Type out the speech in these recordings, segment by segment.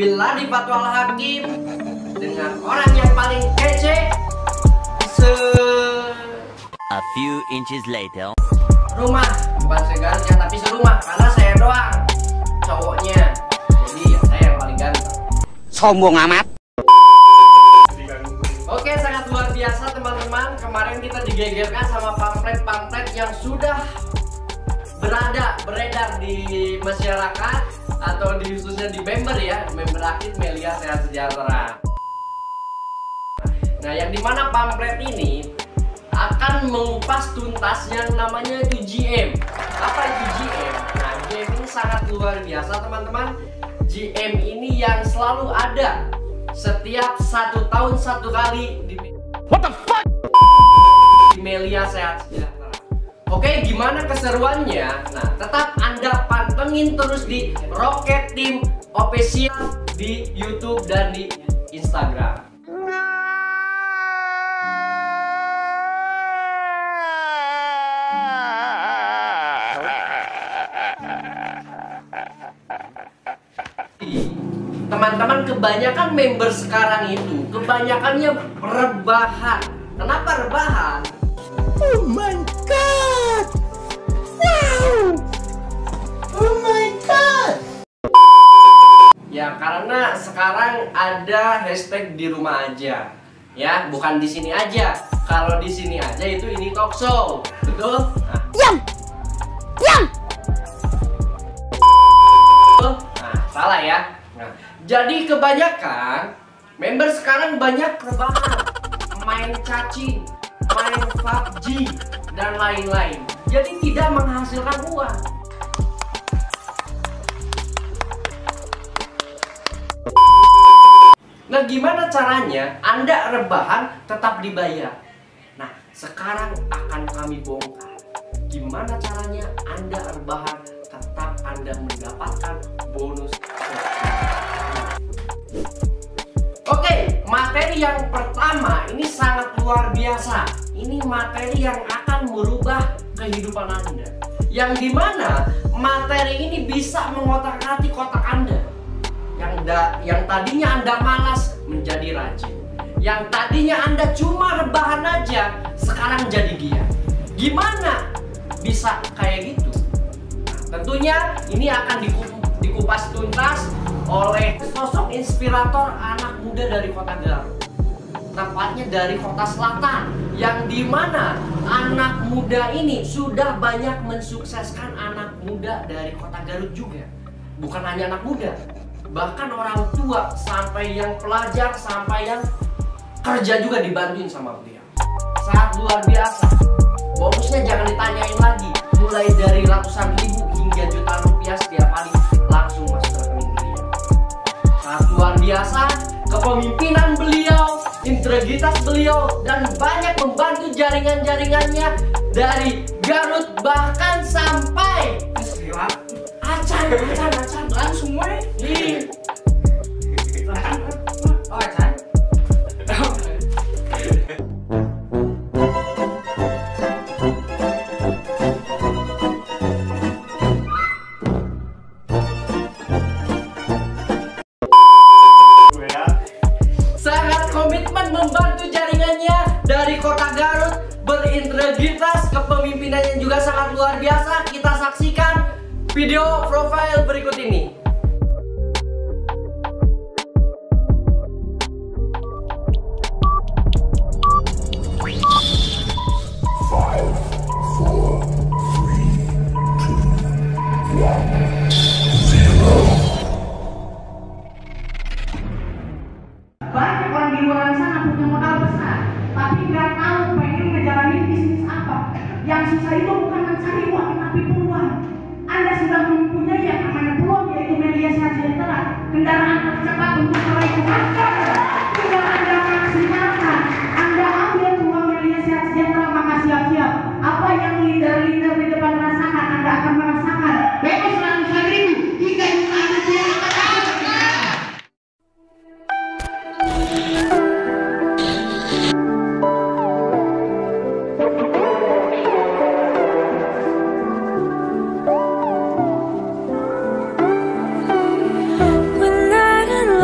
Villa di Fatwal Hakim dengan orang yang paling kece A few inches later. Rumah, bukan segalanya tapi serumah karena saya doang cowoknya. Jadi ya saya yang paling ganteng. Sombong amat. Oke, sangat luar biasa teman-teman. Kemarin kita digegerkan sama pamflet-pamflet yang sudah beredar di masyarakat atau di khususnya di member ya, member aktif Melia Sehat Sejahtera. Nah, yang dimana pamflet ini akan mengupas tuntas yang namanya itu GM. Apa itu GM? Nah, GM ini sangat luar biasa teman-teman. GM ini yang selalu ada setiap 1 tahun 1 kali di What the fuck? Di Melia Sehat Sejahtera. Oke, gimana keseruannya? Nah, tetap Anda pantengin terus di Rocket Team Official di YouTube dan di Instagram. Teman-teman, kebanyakan member sekarang itu kebanyakannya rebahan. Kenapa rebahan? Oh my god! Wow! Oh my god! Ya karena sekarang ada hashtag di rumah aja. Ya, bukan di sini aja. Kalau di sini aja itu ini talk show. Betul? Nah. Yam! Yam! Betul? Nah, salah ya. Nah, jadi kebanyakan member sekarang banyak rebahan, main cacing, main PUBG dan lain-lain. Jadi tidak menghasilkan uang. Nah, gimana caranya Anda rebahan tetap dibayar? Nah, sekarang akan kami bongkar gimana caranya Anda rebahan tetap Anda mendapatkan bonus. Oke, materi yang pertama ini sangat luar biasa. Ini materi yang akan merubah kehidupan Anda. Yang dimana materi ini bisa mengotak-atik kotak Anda. Yang tadinya Anda malas menjadi rajin. Yang tadinya Anda cuma rebahan aja, sekarang jadi giat. Gimana bisa kayak gitu? Nah, tentunya ini akan dikupas tuntas oleh sosok inspirator anak muda dari Kota Garut. Tepatnya dari Kota Selatan, yang dimana anak muda ini sudah banyak mensukseskan anak muda dari Kota Garut juga. Bukan hanya anak muda, bahkan orang tua, sampai yang pelajar, sampai yang kerja juga dibantuin sama beliau. Sangat luar biasa. Bonusnya jangan ditanyain lagi, mulai dari ratusan ribu hingga jutaan rupiah setiap hari langsung masuk ke rekening beliau. Sangat luar biasa kepemimpinan beliau, integritas beliau, dan banyak membantu jaringan-jaringannya dari Garut bahkan sampai Acan langsung semua nih. Oh, Acan. Sangat komitmen membantu jaringannya dari Kota Garut, berintegritas, kepemimpinannya juga sangat luar biasa. Kita saksikan video profile berikut ini. Banyak orang di luar sana punya modal besar, tapi nggak tahu pengen ngejalanin bisnis apa. Yang susah itu bukan mencari uang, tapi peluang. Anda sudah mempunyai yang namanya peluang, yaitu Melia Sehat Sejahtera, kendaraan tercepat untuk meraih kesuksesan. Tinggal Anda maksimalkan. Anda ambil peluang Melia Sehat Sejahtera, maka siap-siap. Apa yang linder-linder di depan rasakan, Anda akan merasakan. Bebas 100.000 hingga jutaan rupiah. When night and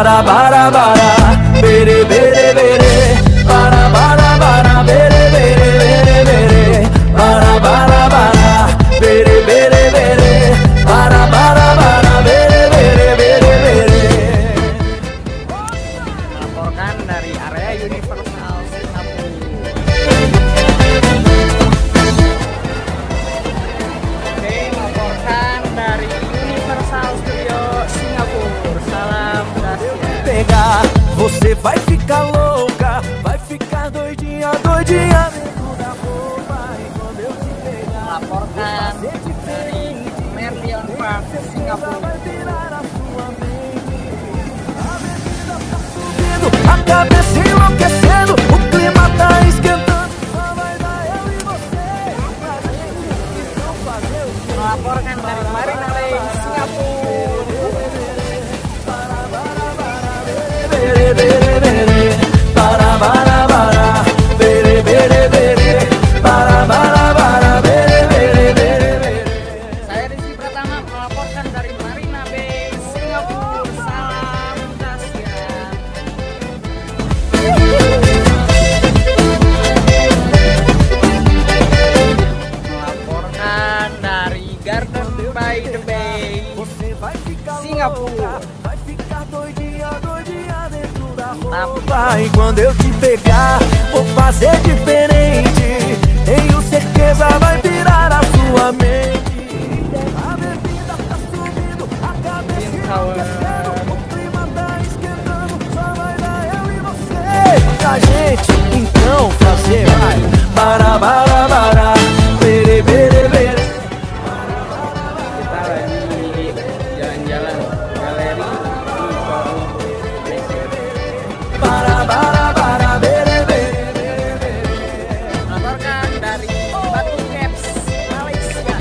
Bara bara bara, bere bere bere. Bara bara bara, bere bere bere bere. Bara bara bara, bere bere bere. Bara bara bara, bere bere bere bere. Melaporkan dari area Universal Singapura. Oke, melaporkan dari Universal Studio Singapura. Salam Dacia. Pegar, você vai ficar louca, vai ficar doidinha, doidinha dentro da roupa. E quando eu te pegar, Melaporkan dari Merlion Park Singapura. vai virar a sua mente. A bebida tá subindo, a cabeça enlouquecendo, o clima tá esquentando. Só vai dar eu e você, pra gente não fazer o que Melaporkan dari Marina Bay Singapura. bere bere bere. Bara bara bara, bere bere bere. Bara bara bara, bere bere bere bere. Saya Rizky Pratama melaporkan dari Marina Bay Singapura. Salam Dacia. Melaporkan dari Garden by the Bay Você vai ficar Singapura. vai ficar doidinha, doidinha dentro da Mantap. roupa. E quando eu te pegar, vou fazer diferente. Tenho certeza vai virar a sua mente. A bebida tá subindo, a cabeça enlouquecendo, o clima tá esquentando. Só vai dar eu e você pra gente então fazer vai. Bara bara bara, bere bere bere. Kita lagi jalan-jalan galeri di Kuala Malaysia. Bara bara bara, bere bere bere bere. Melaporkan dari Batu Caps Malaysia.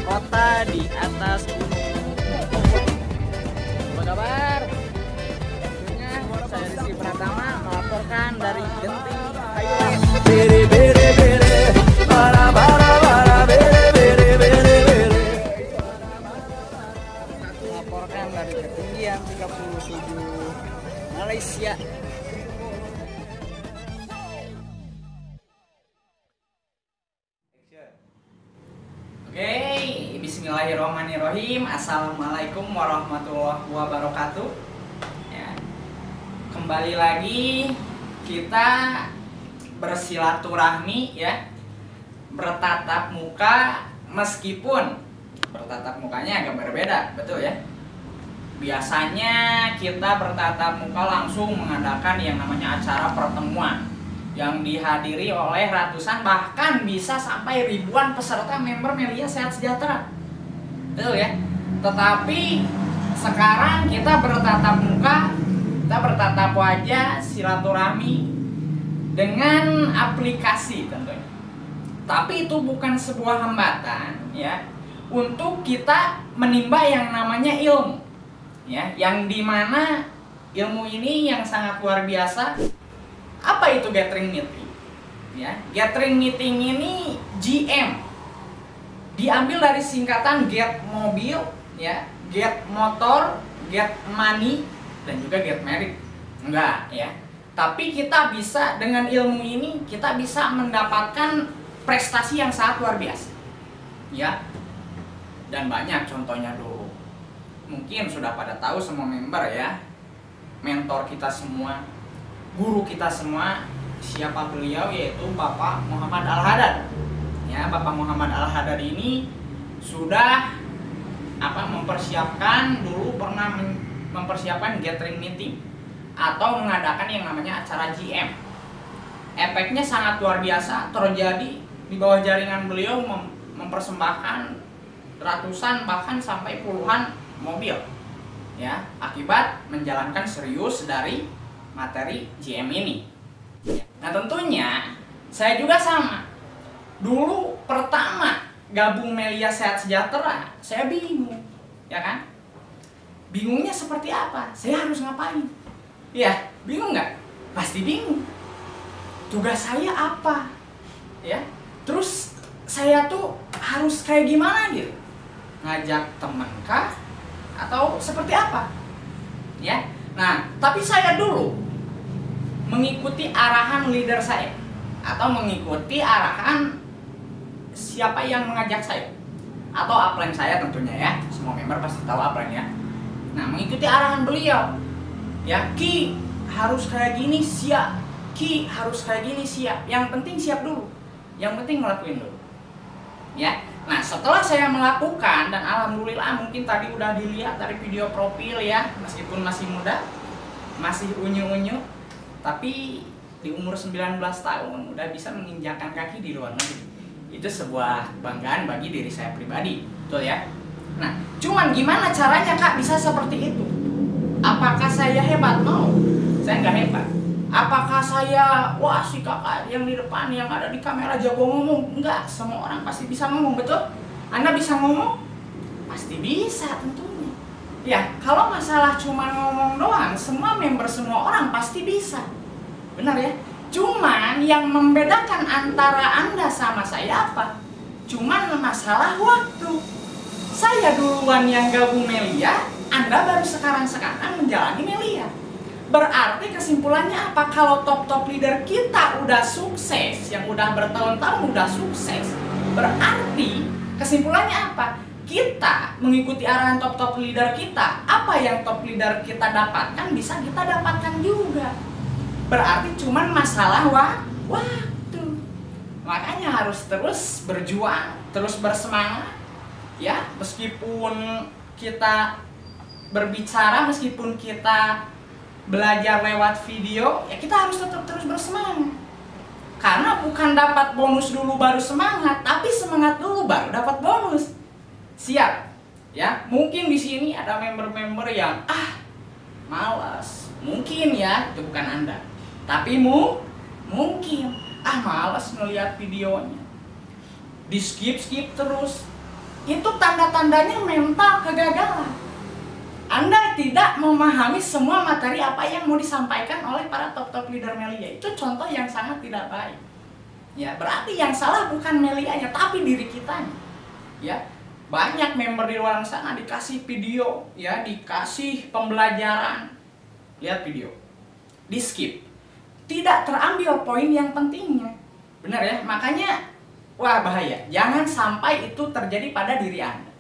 Kota di atas gunung. Apa kabar? Tentunya saya Rizky Pratama melaporkan dari Genting Highway. Bere bere bere, bara bara bara, bere bere bere bere. Melaporkan dari ketinggian 37 Malaysia. Oke, bismillahirrahmanirrahim. Assalamualaikum warahmatullahi wabarakatuh. Ya. Kembali lagi kita bersilaturahmi ya, bertatap muka, meskipun bertatap mukanya agak berbeda, betul ya. Biasanya kita bertatap muka langsung mengadakan yang namanya acara pertemuan yang dihadiri oleh ratusan bahkan bisa sampai ribuan peserta member Melia Sehat Sejahtera, betul ya. Tetapi sekarang kita bertatap muka, kita bertatap wajah, silaturahmi dengan aplikasi tentunya. Tapi itu bukan sebuah hambatan ya untuk kita menimba yang namanya ilmu ya, yang dimana ilmu ini yang sangat luar biasa. Apa itu gathering meeting? Ya, gathering meeting ini GM diambil dari singkatan get mobil, ya, get motor, get money, dan juga get married. Enggak, ya. Tapi kita bisa dengan ilmu ini kita bisa mendapatkan prestasi yang sangat luar biasa, ya. Dan banyak contohnya dulu. Mungkin sudah pada tahu semua member ya, mentor kita semua, guru kita semua, siapa beliau, yaitu Bapak Muhammad Al-Haddad. Ya, Bapak Muhammad Al-Haddad ini sudah mempersiapkan dulu, pernah mempersiapkan gathering meeting atau mengadakan yang namanya acara GM. Efeknya sangat luar biasa terjadi di bawah jaringan beliau, mempersembahkan ratusan bahkan sampai puluhan mobil ya, akibat menjalankan serius dari materi GM ini. Nah, tentunya saya juga sama. Dulu pertama gabung Melia Sehat Sejahtera, saya bingung, ya kan? Bingungnya seperti apa? Saya harus ngapain? Ya, bingung nggak? Pasti bingung. Tugas saya apa? Ya, terus saya tuh harus kayak gimana gitu? ngajak teman kah? Atau seperti apa? Ya. Nah, tapi saya dulu mengikuti arahan leader saya atau mengikuti arahan siapa yang mengajak saya atau upline saya tentunya ya. Semua member pasti tahu upline ya. Nah, mengikuti arahan beliau. Ya, Ki harus kayak gini, siap. Ki harus kayak gini, siap. Yang penting siap dulu. Yang penting ngelakuin dulu. Ya. Nah, setelah saya melakukan dan alhamdulillah mungkin tadi udah dilihat dari video profil ya, meskipun masih muda, masih unyu-unyu, tapi di umur 19 tahun udah bisa menginjakkan kaki di luar negeri. Itu sebuah kebanggaan bagi diri saya pribadi, betul ya? Nah, cuman gimana caranya Kak bisa seperti itu? Apakah saya hebat? No, saya nggak hebat. Apakah saya, wah si kakak yang di depan yang ada di kamera jago ngomong? Enggak, semua orang pasti bisa ngomong, betul? Anda bisa ngomong? Pasti bisa tentunya. Ya, kalau masalah cuma ngomong doang, semua member semua orang pasti bisa. Benar ya? Cuman yang membedakan antara Anda sama saya apa? Cuman masalah waktu. Saya duluan yang gabung Melia, Anda baru sekarang-sekarang menjalani Melia. Berarti kesimpulannya apa? Kalau top-top leader kita udah sukses, yang udah bertahun-tahun udah sukses, berarti kesimpulannya apa? Kita mengikuti arahan top-top leader kita. Apa yang top leader kita dapatkan bisa kita dapatkan juga. Berarti cuman masalah waktu. Makanya harus terus berjuang, terus bersemangat. Ya, meskipun kita berbicara, meskipun kita belajar lewat video, ya kita harus tetap terus bersemangat. Karena bukan dapat bonus dulu baru semangat, tapi semangat dulu baru dapat bonus. Siap? Ya, mungkin di sini ada member-member yang malas. Mungkin ya, itu bukan Anda. Tapi mungkin malas ngelihat videonya. Di skip terus. Itu tanda-tandanya mental kegagalan. Anda tidak memahami semua materi apa yang mau disampaikan oleh para top-top leader Melia. Itu contoh yang sangat tidak baik. Ya, berarti yang salah bukan Melianya, tapi diri kitanya. Ya, banyak member di luar sana dikasih video, ya, dikasih pembelajaran. Lihat video. Di skip. Tidak terambil poin yang pentingnya. Benar ya? Makanya, wah bahaya. Jangan sampai itu terjadi pada diri Anda.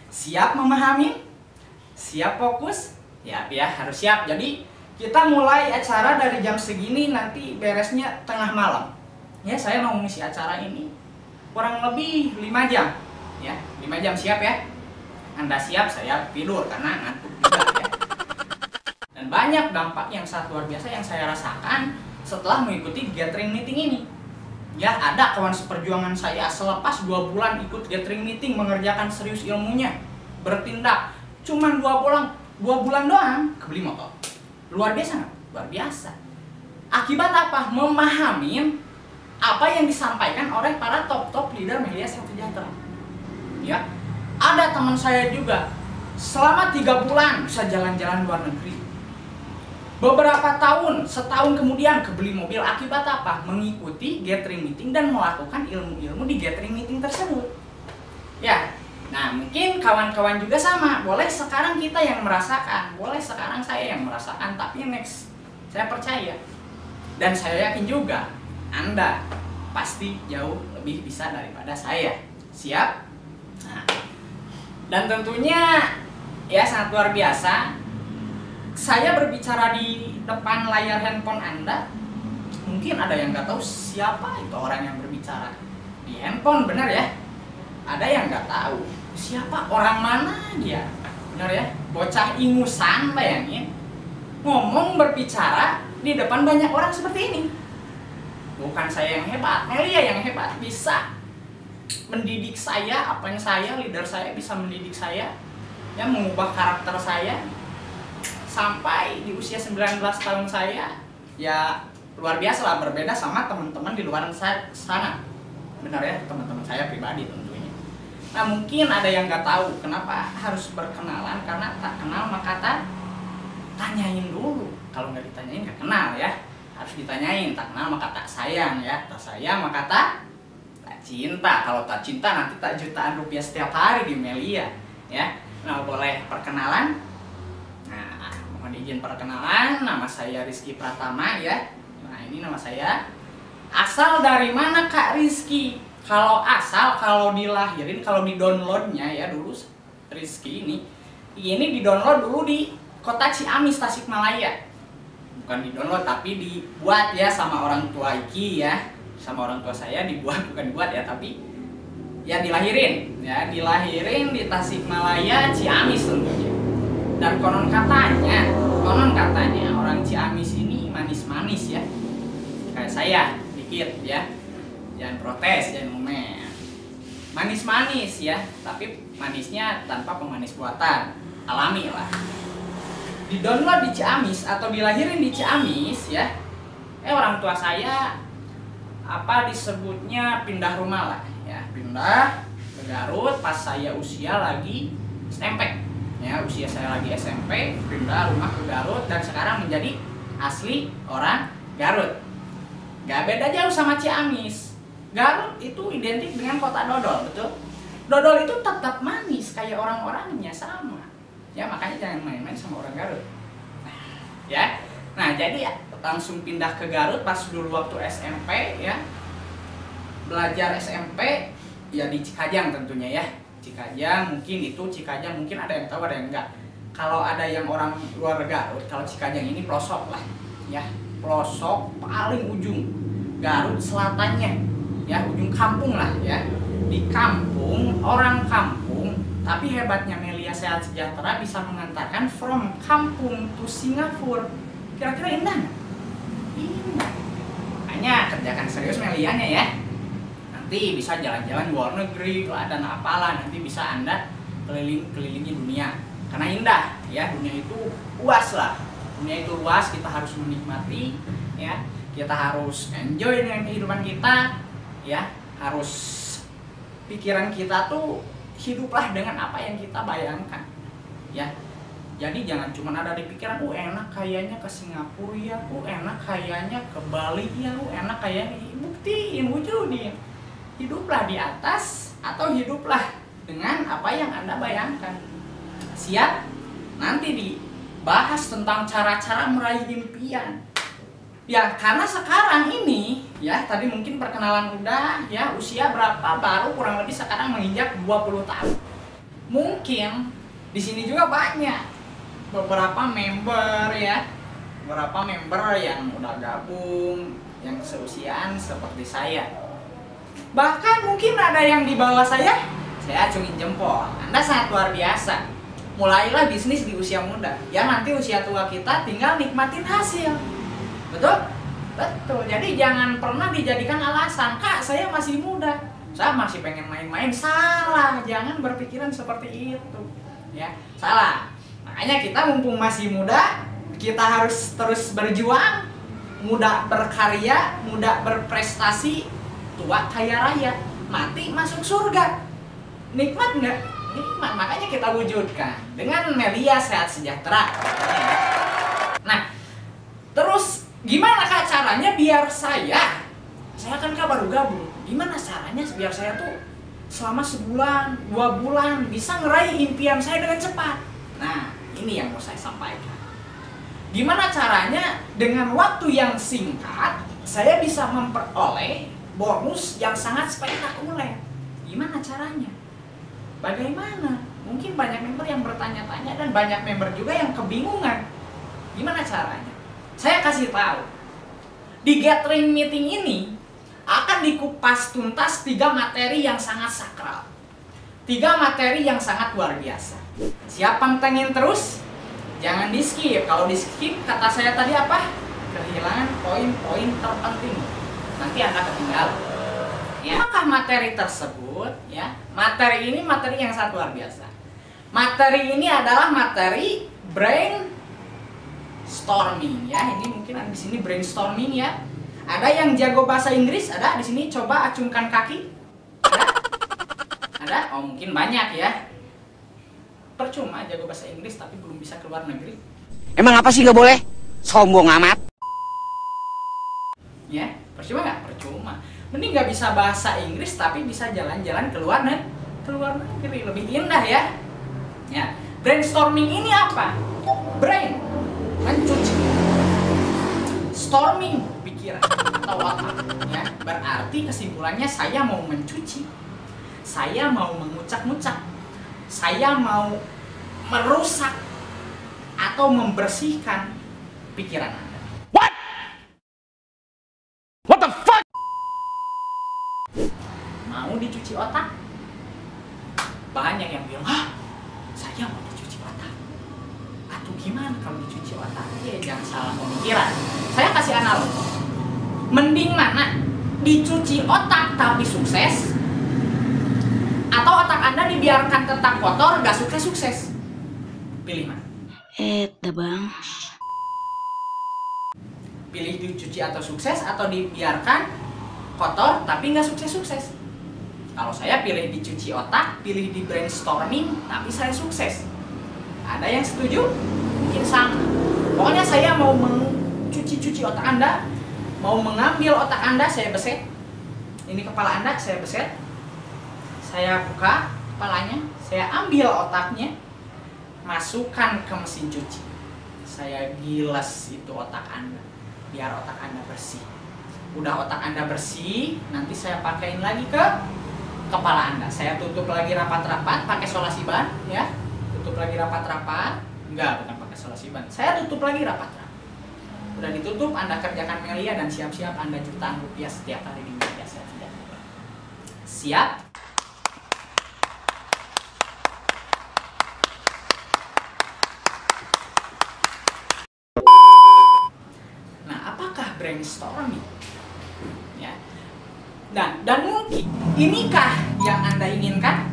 Siap memahami? Siap fokus? Ya harus siap. Jadi kita mulai acara dari jam segini, nanti beresnya tengah malam. Ya, saya mau mengisi acara ini kurang lebih 5 jam. Ya, 5 jam siap ya. Anda siap, saya tidur karena ngantuk juga ya. Dan banyak dampak yang sangat luar biasa yang saya rasakan setelah mengikuti gathering meeting ini. Ya, ada kawan seperjuangan saya selepas 2 bulan ikut gathering meeting, mengerjakan serius ilmunya, bertindak. Cuman 2 bulan doang kebeli motor. Luar biasa nggak? Luar biasa. Akibat apa? Memahami apa yang disampaikan oleh para top leader Melia Sejahtera. Ya, ada teman saya juga selama 3 bulan bisa jalan-jalan luar negeri. Beberapa tahun, setahun kemudian kebeli mobil. Akibat apa? Mengikuti gathering meeting dan melakukan ilmu-ilmu di gathering meeting tersebut. Ya, nah mungkin kawan-kawan juga sama. Boleh sekarang kita yang merasakan, boleh sekarang saya yang merasakan, tapi next saya percaya dan saya yakin juga Anda pasti jauh lebih bisa daripada saya. Siap? Nah, dan tentunya ya sangat luar biasa. Saya berbicara di depan layar handphone Anda, mungkin ada yang nggak tahu siapa itu orang yang berbicara di handphone, benar ya? Ada yang nggak tahu siapa, orang mana dia, benar ya? Bocah ingusan, bayangin ngomong berbicara di depan banyak orang seperti ini. Bukan saya yang hebat, Melia yang hebat, bisa mendidik saya, apa yang saya, leader saya bisa mendidik saya, ya, mengubah karakter saya. Sampai di usia 19 tahun saya, ya luar biasa lah, berbeda sama teman-teman di luar sana. Benar ya, teman-teman saya pribadi tentunya. Nah mungkin ada yang nggak tahu kenapa harus berkenalan, karena tak kenal maka tanyain dulu. Kalau nggak ditanyain nggak kenal ya, harus ditanyain. Tak kenal maka tak sayang ya, tak sayang maka tak cinta. Kalau tak cinta nanti tak jutaan rupiah setiap hari di Melia, ya. Nah, boleh perkenalan. Nah, mohon izin perkenalan. Nama saya Rizky Pratama, ya. Nah, ini nama saya. Asal dari mana Kak Rizky? Kalau asal, kalau dilahirin, kalau di downloadnya ya dulu Rizky ini di-download dulu di kota Ciamis, Tasikmalaya. Bukan di-download tapi dibuat ya sama orang tua Iki ya. Sama orang tua saya bukan dibuat ya, tapi ya dilahirin di Tasikmalaya, Ciamis tentunya. Dan konon katanya orang Ciamis ini manis-manis ya. Kayak saya dikit ya. Jangan protes, jangan ngomel. Manis-manis ya, tapi manisnya tanpa pemanis buatan, alami lah. Di-download di Ciamis atau dilahirin di Ciamis ya. Orang tua saya disebutnya pindah rumah lah ya, pindah ke Garut pas saya usia lagi SMP. Ya, usia saya lagi SMP, pindah rumah ke Garut dan sekarang menjadi asli orang Garut. Gak beda jauh sama Ciamis. Garut itu identik dengan kota dodol, betul? Dodol itu tetap manis kayak orang-orangnya sama. Ya, makanya jangan main-main sama orang Garut. Ya. Nah, jadi ya, langsung pindah ke Garut pas dulu waktu SMP ya. Belajar SMP ya di Cikajang tentunya ya. Cikajang mungkin ada yang tahu, ada yang enggak. Kalau ada yang orang luar Garut, kalau Cikajang ini pelosok lah ya. Pelosok paling ujung Garut selatannya. Ya, ujung kampung lah ya. Di kampung, orang kampung, tapi hebatnya Melia Sehat Sejahtera bisa mengantarkan from kampung to Singapura. Kira-kira indah nggak? Indah. Makanya kerjakan serius Melianya ya. Nanti bisa jalan-jalan luar negeri, dan apalah, nanti bisa Anda kelilingi dunia. Karena indah ya, dunia itu luas lah. Dunia itu luas, kita harus menikmati ya. Kita harus enjoy dengan kehidupan kita. Ya, harus pikiran kita tuh hiduplah dengan apa yang kita bayangkan ya. Jadi jangan cuma ada di pikiran, enak kayaknya ke Singapura ya, enak kayaknya ke Bali ya, enak kayaknya. Buktiin, wujudin. Hiduplah di atas atau hiduplah dengan apa yang Anda bayangkan. Siap? Nanti dibahas tentang cara-cara meraih impian. Ya, karena sekarang ini ya, tadi mungkin perkenalan udah ya, usia berapa, baru kurang lebih sekarang menginjak 20 tahun. Mungkin di sini juga banyak beberapa member ya, beberapa member yang udah gabung, yang seusiaan seperti saya. Bahkan mungkin ada yang di bawah saya acungin jempol. Anda sangat luar biasa. Mulailah bisnis di usia muda. Ya, nanti usia tua kita tinggal nikmatin hasil. Betul? Betul. Jadi jangan pernah dijadikan alasan, Kak, saya masih muda, saya masih pengen main-main. Salah, jangan berpikiran seperti itu. Ya, salah. Makanya kita mumpung masih muda, kita harus terus berjuang, muda berkarya, muda berprestasi, tua kaya raya, mati masuk surga. Nikmat nggak? Nikmat. Makanya kita wujudkan dengan Melia Sehat Sejahtera. Nah, terus gimana Kak caranya biar saya kan Kak baru gabung. Gimana caranya biar saya tuh selama sebulan, 2 bulan bisa ngeraih impian saya dengan cepat? Nah, ini yang mau saya sampaikan. Gimana caranya dengan waktu yang singkat saya bisa memperoleh bonus yang sangat spektakuler? Gimana caranya? Bagaimana? Mungkin banyak member yang bertanya-tanya dan banyak member juga yang kebingungan. Gimana caranya? Saya kasih tahu. Di gathering meeting ini akan dikupas tuntas 3 materi yang sangat sakral. 3 materi yang sangat luar biasa. Siap pantengin terus? Jangan di skip. Kalau di skip, kata saya tadi apa? Kehilangan poin-poin terpenting. Nanti Anda ketinggalan. Ya. Apakah materi tersebut? Ya, materi ini materi yang sangat luar biasa. Materi ini adalah materi brainstorming ya. Ini mungkin ada di sini brainstorming ya. Ada yang jago bahasa Inggris? Ada di sini, coba acungkan kaki. Ada? Ada? Oh, mungkin banyak ya. Percuma jago bahasa Inggris tapi belum bisa keluar negeri. Emang apa sih nggak boleh? Sombong amat. Ya, percuma nggak? Percuma. Mending nggak bisa bahasa Inggris tapi bisa jalan-jalan ke luar negeri, lebih indah ya. Ya, brainstorming ini apa? Brain, mencuci. Storming, pikiran atau otak. Ya, berarti kesimpulannya saya mau mencuci, saya mau mengucak-ngucak, saya mau merusak atau membersihkan pikiran Anda. What the fuck? Mau dicuci otak? Banyak yang bilang, "Hah, saya mau dicuci otak." Atau gimana kalau dicuci otak? Ya jangan salah pemikiran. Saya kasih analogi. Mending mana? Dicuci otak tapi sukses, atau otak Anda dibiarkan tetap kotor, gak sukses-sukses? Pilih mana? Bang. Pilih dicuci atau sukses, atau dibiarkan kotor tapi nggak sukses-sukses? Kalau saya pilih dicuci otak, pilih di brainstorming tapi saya sukses. Ada yang setuju? Mungkin sama. Pokoknya saya mau mencuci otak Anda, mau mengambil otak Anda, saya beset. Ini kepala Anda, saya beset. Saya buka kepalanya, saya ambil otaknya, masukkan ke mesin cuci. Saya giles itu otak Anda, biar otak Anda bersih. Udah otak Anda bersih, nanti saya pakaiin lagi ke kepala Anda. Saya tutup lagi rapat-rapat pakai solasi ban, ya. Tutup lagi rapat-rapat. Enggak, bukan pakai solasi ban. Saya tutup lagi rapat-rapat. Udah ditutup, Anda kerjakan Melia dan siap-siap Anda jutaan rupiah setiap hari di media saya tidak. Siap? Brainstorming, ya. Nah, dan mungkin inikah yang Anda inginkan?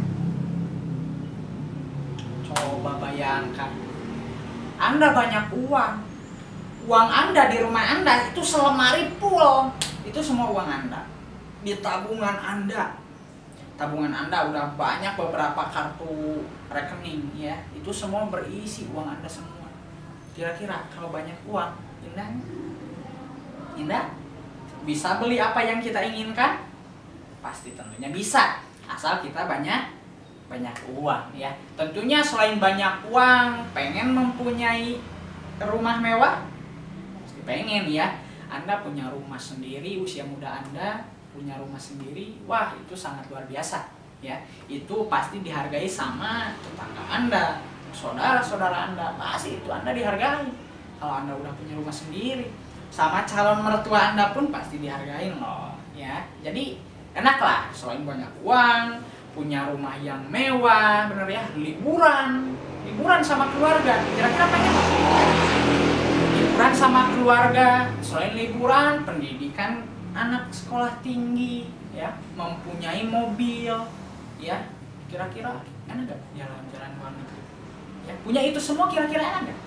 Coba bayangkan, Anda banyak uang Anda di rumah Anda itu selemari full, itu semua uang Anda. Di tabungan Anda udah banyak beberapa kartu rekening, ya, itu semua berisi uang Anda semua. Kira-kira kalau banyak uang, indah? Bisa beli apa yang kita inginkan? Pasti tentunya bisa, asal kita banyak uang, ya. Tentunya selain banyak uang, pengen mempunyai rumah mewah? Pasti pengen, ya. Anda punya rumah sendiri, usia muda Anda punya rumah sendiri, wah itu sangat luar biasa, ya. Itu pasti dihargai sama tetangga Anda, saudara-saudara Anda, pasti itu Anda dihargai kalau Anda udah punya rumah sendiri. Sama calon mertua Anda pun pasti dihargain loh, ya. Jadi enak lah, selain banyak uang, punya rumah yang mewah, bener ya, liburan sama keluarga. Kira-kira pengen apa? Liburan sama keluarga, selain liburan, pendidikan anak sekolah tinggi, ya, mempunyai mobil, ya. Kira-kira enak gak jalan-jalan luar negeri? Ya, punya itu semua kira-kira enak gak?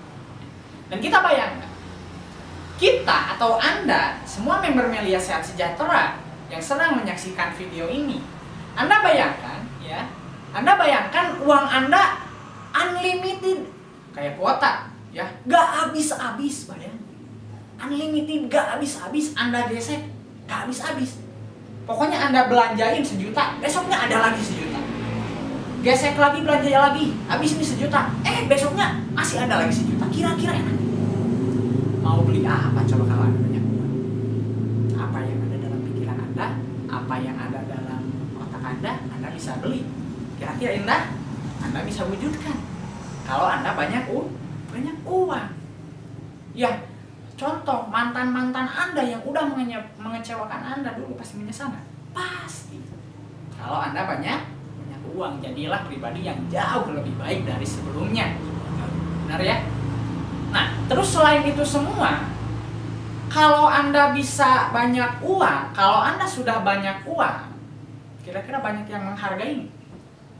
Dan kita bayangkan, kita atau Anda, semua member Melia Sehat Sejahtera yang sedang menyaksikan video ini, Anda bayangkan, ya, Anda bayangkan uang Anda unlimited, kayak kuota, ya, gak habis-habis, bayang, unlimited, gak habis-habis, Anda gesek, gak habis-habis. Pokoknya Anda belanjain 1 juta, besoknya ada lagi 1 juta, gesek lagi, belanja lagi, habis ini 1 juta, besoknya masih ada lagi 1 juta. Kira-kira enak? Mau beli apa coba kalau Anda banyak uang? Apa yang ada dalam pikiran Anda, apa yang ada dalam otak Anda bisa beli. Kira-kira indah? Anda bisa wujudkan kalau Anda banyak uang. Ya, contoh mantan-mantan Anda yang udah mengecewakan Anda dulu pasti menyesal nggak? Pasti. Kalau Anda banyak uang, jadilah pribadi yang jauh lebih baik dari sebelumnya. Benar ya? Nah, terus selain itu semua, kalau Anda bisa banyak uang, kalau Anda sudah banyak uang, kira-kira banyak yang menghargai?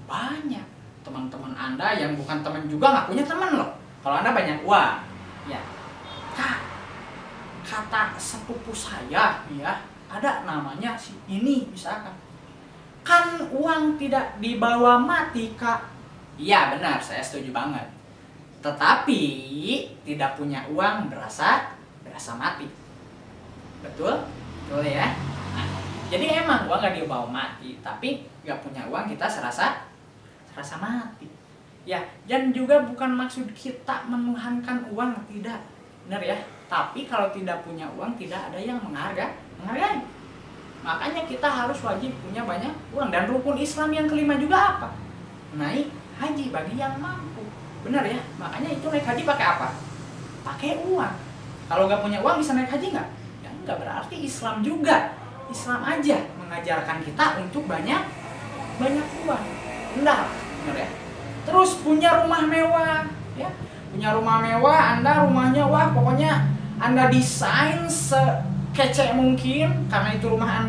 Banyak. Teman-teman Anda yang bukan teman juga nggak punya teman loh. Kalau Anda banyak uang, ya. Kata sepupu saya, ya, ada namanya si ini misalkan. Kan uang tidak dibawa mati, Kak. Iya, benar, saya setuju banget. Tetapi tidak punya uang berasa mati. Betul? Betul ya? Nah, Jadi emang uang gak dibawa mati, tapi gak punya uang kita serasa mati. Ya, dan juga bukan maksud kita menuhankan uang, tidak. Benar ya? Tapi kalau tidak punya uang, tidak ada yang menghargai. Makanya kita harus wajib punya banyak uang. Dan rukun Islam yang kelima juga apa? Naik haji bagi yang mampu. Benar ya? Makanya itu naik haji pakai apa? Pakai uang. Kalau nggak punya uang bisa naik haji nggak? Ya nggak, berarti Islam juga. Islam aja mengajarkan kita untuk banyak uang. Benar ya? Terus punya rumah mewah, ya. Punya rumah mewah, Anda rumahnya wah pokoknya Anda desain sekece mungkin karena itu rumah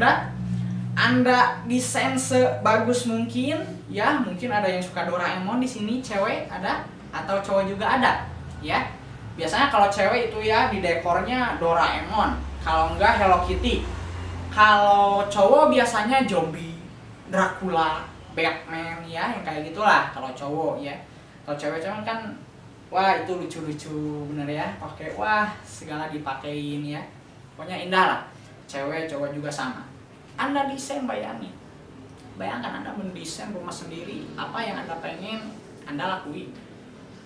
Anda desain sebagus mungkin, ya. Mungkin ada yang suka Doraemon di sini, cewek ada atau cowok juga ada, ya. Biasanya kalau cewek itu ya di dekornya Doraemon, kalau enggak Hello Kitty. Kalau cowok biasanya zombie, Dracula, Batman, ya, yang kayak gitulah kalau cowok ya. Kalau cewek-cewek kan wah itu lucu-lucu, bener ya, pakai wah segala dipakein ya. Pokoknya indah lah. Cewek cowok juga sama. Anda desain, bayangkan Anda mendesain rumah sendiri, apa yang Anda pengen Anda lakuin.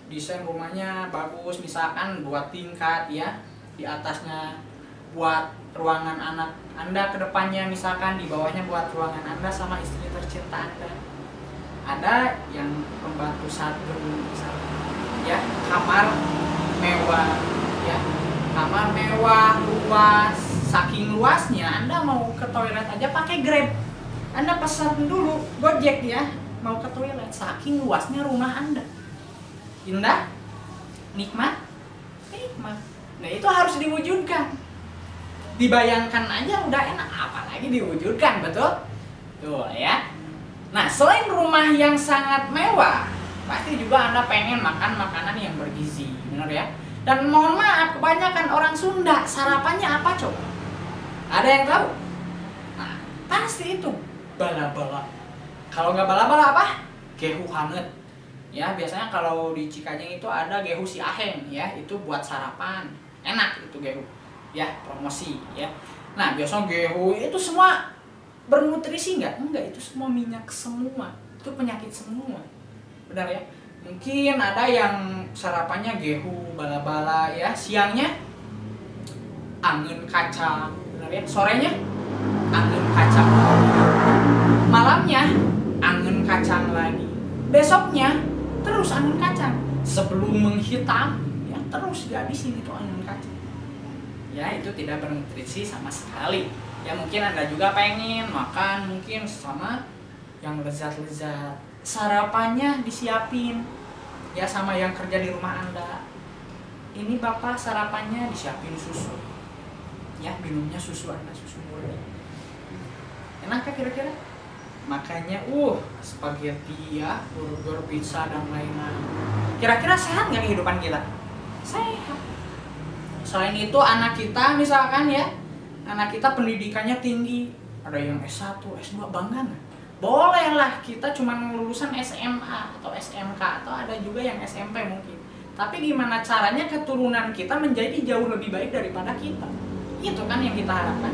Desain rumahnya bagus, misalkan buat tingkat ya, di atasnya buat ruangan anak Anda ke depannya, misalkan di bawahnya buat ruangan Anda sama istri tercinta Anda. Ada yang pembantu satu misalkan, ya, kamar mewah, ya, kamar mewah, luas, saking luasnya Anda mau ke toilet aja pakai Grab. Anda pesan dulu Gojek ya, mau ke toilet, saking luasnya rumah Anda. Indah, nikmat. Nah itu harus diwujudkan. Dibayangkan aja udah enak, apalagi diwujudkan, betul? Tuh ya. Nah selain rumah yang sangat mewah, pasti juga Anda pengen makan makanan yang bergizi, benar ya? Dan mohon maaf, kebanyakan orang Sunda sarapannya apa coba? Ada yang tahu? Nah pasti itu bala-bala. Kalau nggak bala-bala apa? Gehu hangat. Ya biasanya kalau di Cikajeng itu ada gehu si aheng ya, itu buat sarapan, enak itu gehu. Ya promosi ya. Nah biasanya gehu itu semua bernutrisi nggak? Enggak, itu semua minyak semua, itu penyakit semua, benar ya? Mungkin ada yang sarapannya gehu bala-bala ya, siangnya angin kacang, benar ya? Sorenya angin kacang, malamnya angin kacang lagi, besoknya terus angin kacang, sebelum menghitam ya terus dihabisin itu angin kacang. Ya itu tidak bernutrisi sama sekali. Ya mungkin Anda juga pengen makan mungkin sama yang lezat-lezat, sarapannya disiapin ya sama yang kerja di rumah Anda. Ini Bapak sarapannya disiapin susu, ya minumnya susu Anda, susu murni. Enak kira-kira? Makanya spaghetti ya, burger, pizza dan lain-lain. Kira-kira sehat nggak kehidupan kita? Sehat. Selain itu anak kita misalkan ya, anak kita pendidikannya tinggi, ada yang S1, S2, bangga nggak? Boleh lah, kita cuma lulusan SMA atau SMK, atau ada juga yang SMP mungkin. Tapi gimana caranya keturunan kita menjadi jauh lebih baik daripada kita? Itu kan yang kita harapkan.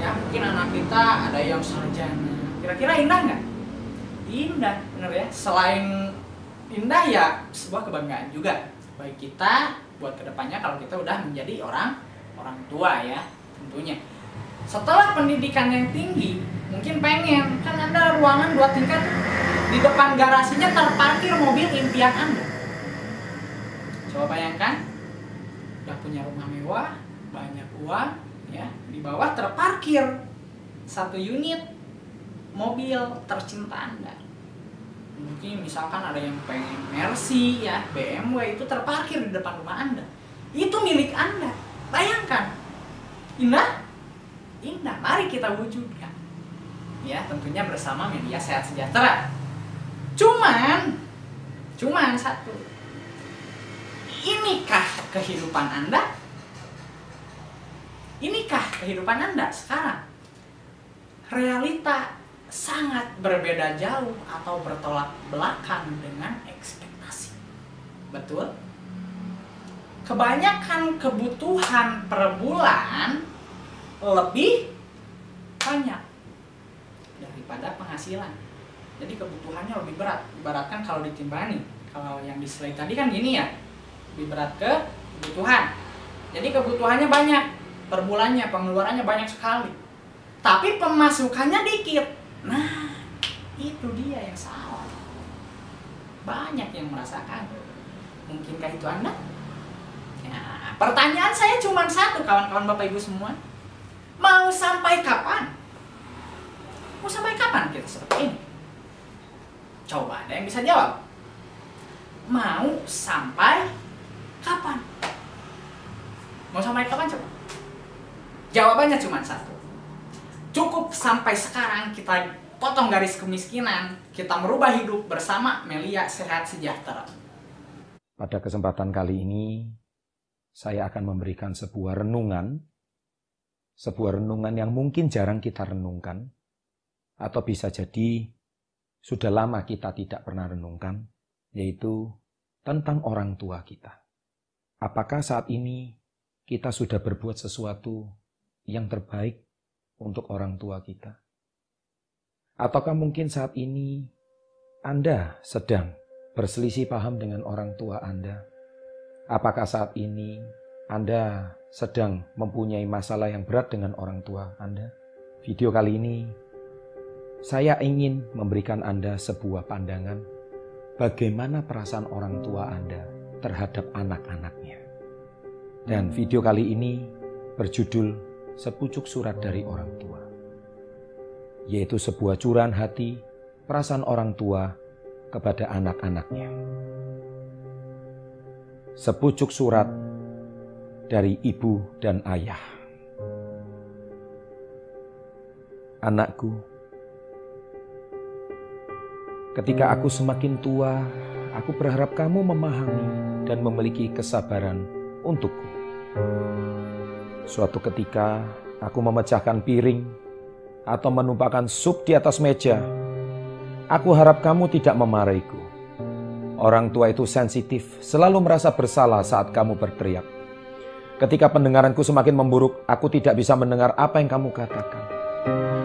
Ya mungkin anak kita ada yang sarjana. Kira-kira indah nggak? Indah, bener ya. Selain indah ya sebuah kebanggaan juga bagi kita buat kedepannya kalau kita udah menjadi orang tua ya. Tentunya setelah pendidikan yang tinggi mungkin pengen kan Anda ruangan 2 tingkat, di depan garasinya terparkir mobil impian Anda. Coba bayangkan udah punya rumah mewah, banyak uang ya, di bawah terparkir 1 unit mobil tercinta Anda. Mungkin misalkan ada yang pengen Mercy ya, BMW, itu terparkir di depan rumah Anda, itu milik Anda. Bayangkan, indah? Indah, mari kita wujudkan. Ya, tentunya bersama media Sehat Sejahtera. Cuman satu. Inikah kehidupan Anda? Inikah kehidupan Anda sekarang? Realita sangat berbeda jauh atau bertolak belakang dengan ekspektasi. Betul? Kebanyakan kebutuhan per bulan lebih banyak daripada penghasilan. Jadi kebutuhannya lebih berat. Ibaratkan kalau ditimbang nih, kalau yang di slide tadi kan gini ya, lebih berat ke kebutuhan. Jadi kebutuhannya banyak, per bulannya pengeluarannya banyak sekali, tapi pemasukannya dikit. Nah, itu dia yang salah. Banyak yang merasakan. Mungkinkah itu Anda? Ya, pertanyaan saya cuma satu, kawan-kawan Bapak Ibu semua. Mau sampai kapan? Mau sampai kapan kita seperti ini? Coba ada yang bisa jawab. Mau sampai kapan? Mau sampai kapan coba? Jawabannya cuma satu. Cukup sampai sekarang kita potong garis kemiskinan, kita merubah hidup bersama Melia Sehat Sejahtera. Pada kesempatan kali ini, saya akan memberikan sebuah renungan yang mungkin jarang kita renungkan, atau bisa jadi sudah lama kita tidak pernah renungkan, yaitu tentang orang tua kita. Apakah saat ini kita sudah berbuat sesuatu yang terbaik untuk orang tua kita? Ataukah mungkin saat ini Anda sedang berselisih paham dengan orang tua Anda? Apakah saat ini Anda sedang mempunyai masalah yang berat dengan orang tua Anda? Video kali ini saya ingin memberikan Anda sebuah pandangan bagaimana perasaan orang tua Anda terhadap anak-anaknya. Dan video kali ini berjudul Sepucuk Surat dari Orang Tua, yaitu sebuah curahan hati perasaan orang tua kepada anak-anaknya. Sepucuk surat dari ibu dan ayah. Anakku, ketika aku semakin tua, aku berharap kamu memahami dan memiliki kesabaran untukku. Suatu ketika aku memecahkan piring atau menumpahkan sup di atas meja, aku harap kamu tidak memarahiku. Orang tua itu sensitif, selalu merasa bersalah saat kamu berteriak. Ketika pendengaranku semakin memburuk, aku tidak bisa mendengar apa yang kamu katakan.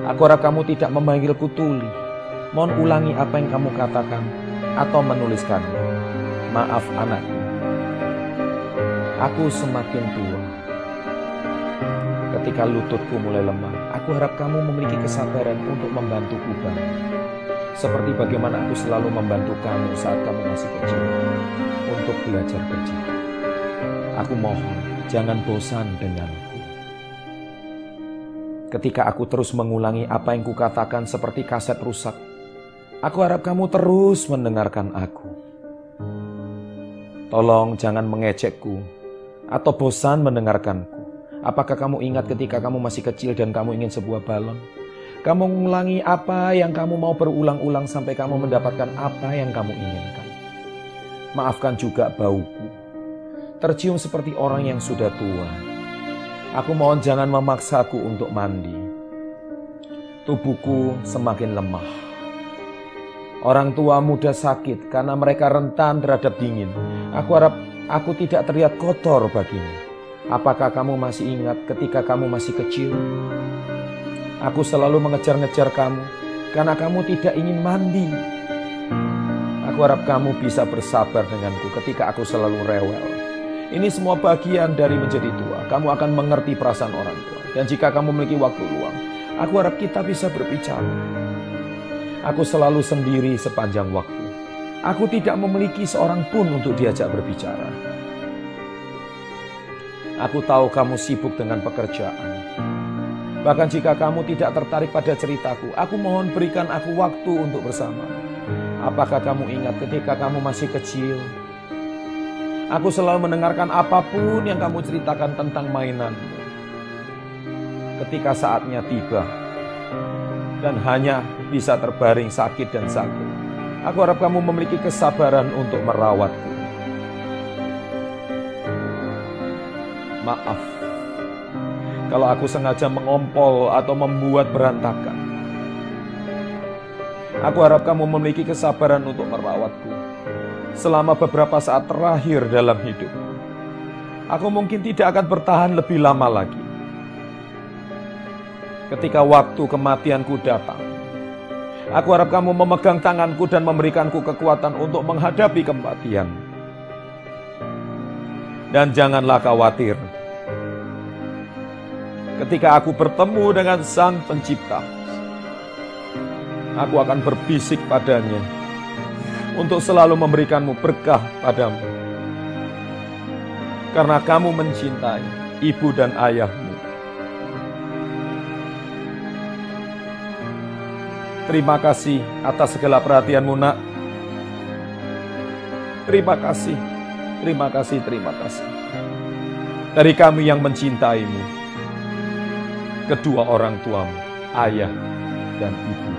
Aku harap kamu tidak memanggilku Tuli. Mohon ulangi apa yang kamu katakan atau menuliskannya. Maaf anakku. Aku semakin tua. Ketika lututku mulai lemah, aku harap kamu memiliki kesabaran untuk membantuku bangun. Seperti bagaimana aku selalu membantu kamu saat kamu masih kecil untuk belajar berjalan. Aku mohon, jangan bosan denganku. Ketika aku terus mengulangi apa yang kukatakan seperti kaset rusak, aku harap kamu terus mendengarkan aku. Tolong jangan mengejekku atau bosan mendengarkanku. Apakah kamu ingat ketika kamu masih kecil dan kamu ingin sebuah balon? Kamu mengulangi apa yang kamu mau berulang-ulang sampai kamu mendapatkan apa yang kamu inginkan. Maafkan juga bauku, tercium seperti orang yang sudah tua. Aku mohon jangan memaksaku untuk mandi. Tubuhku semakin lemah. Orang tua muda sakit karena mereka rentan terhadap dingin. Aku harap aku tidak terlihat kotor bagimu. Apakah kamu masih ingat ketika kamu masih kecil? Aku selalu mengejar-ngejar kamu karena kamu tidak ingin mandi. Aku harap kamu bisa bersabar denganku ketika aku selalu rewel. Ini semua bagian dari menjadi tua. Kamu akan mengerti perasaan orang tua. Dan jika kamu memiliki waktu luang, aku harap kita bisa berbicara. Aku selalu sendiri sepanjang waktu. Aku tidak memiliki seorang pun untuk diajak berbicara. Aku tahu kamu sibuk dengan pekerjaan. Bahkan jika kamu tidak tertarik pada ceritaku, aku mohon berikan aku waktu untuk bersama. Apakah kamu ingat ketika kamu masih kecil? Aku selalu mendengarkan apapun yang kamu ceritakan tentang mainanmu. Ketika saatnya tiba, dan hanya bisa terbaring sakit dan sakit, aku harap kamu memiliki kesabaran untuk merawatku. Maaf kalau aku sengaja mengompol atau membuat berantakan. Aku harap kamu memiliki kesabaran untuk merawatku selama beberapa saat terakhir dalam hidup. Aku mungkin tidak akan bertahan lebih lama lagi. Ketika waktu kematianku datang, Aku harap kamu memegang tanganku dan memberikanku kekuatan untuk menghadapi kematian. Dan janganlah khawatir. Ketika aku bertemu dengan Sang Pencipta, aku akan berbisik padanya untuk selalu memberikanmu berkah padamu. Karena kamu mencintai ibu dan ayahmu. Terima kasih atas segala perhatianmu, nak. Terima kasih, terima kasih, terima kasih. Dari kami yang mencintaimu, kedua orang tuamu, ayah dan ibu.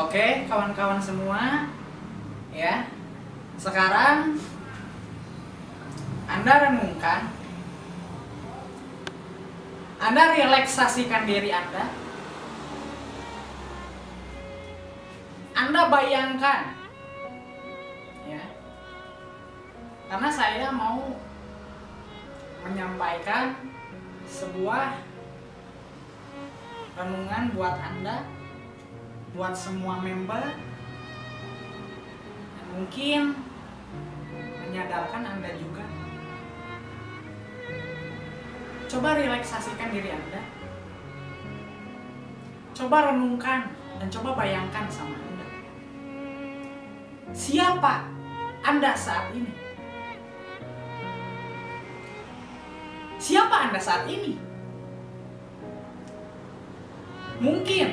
Oke, kawan-kawan semua, ya. Sekarang Anda renungkan, Anda relaksasikan diri Anda. Anda bayangkan, ya. Karena saya mau menyampaikan sebuah renungan buat Anda, buat semua member, dan mungkin menyadarkan Anda juga. Coba relaksasikan diri Anda. Coba renungkan dan coba bayangkan sama Anda. Siapa Anda saat ini? Siapa Anda saat ini? Mungkin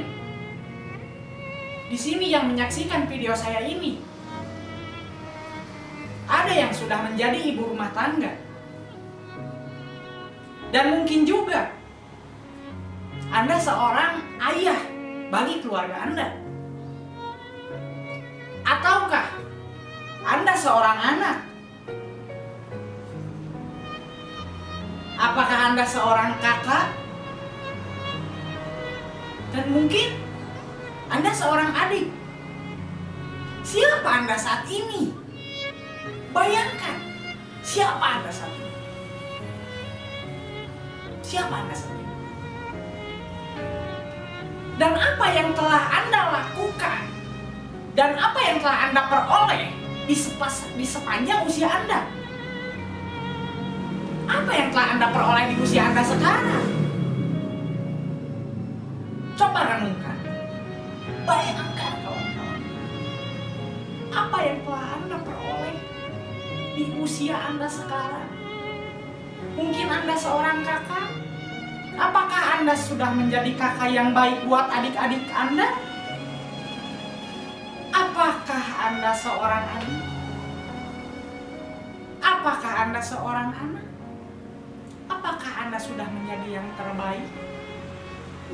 di sini yang menyaksikan video saya ini ada yang sudah menjadi ibu rumah tangga. Dan mungkin juga Anda seorang ayah bagi keluarga Anda. Ataukah Anda seorang anak? Apakah Anda seorang kakak? Dan mungkin Anda seorang adik. Siapa Anda saat ini? Bayangkan, siapa Anda saat ini? Siapa Anda saat ini? Dan apa yang telah Anda lakukan? Dan apa yang telah Anda peroleh di sepanjang usia Anda? Apa yang telah Anda peroleh di usia Anda sekarang? Coba renungkan. Bayangkan, kawan-kawan. Apa yang telah Anda peroleh di usia Anda sekarang? Mungkin Anda seorang kakak. Apakah Anda sudah menjadi kakak yang baik buat adik-adik Anda? Apakah Anda seorang adik? Apakah Anda seorang anak? Apakah Anda sudah menjadi yang terbaik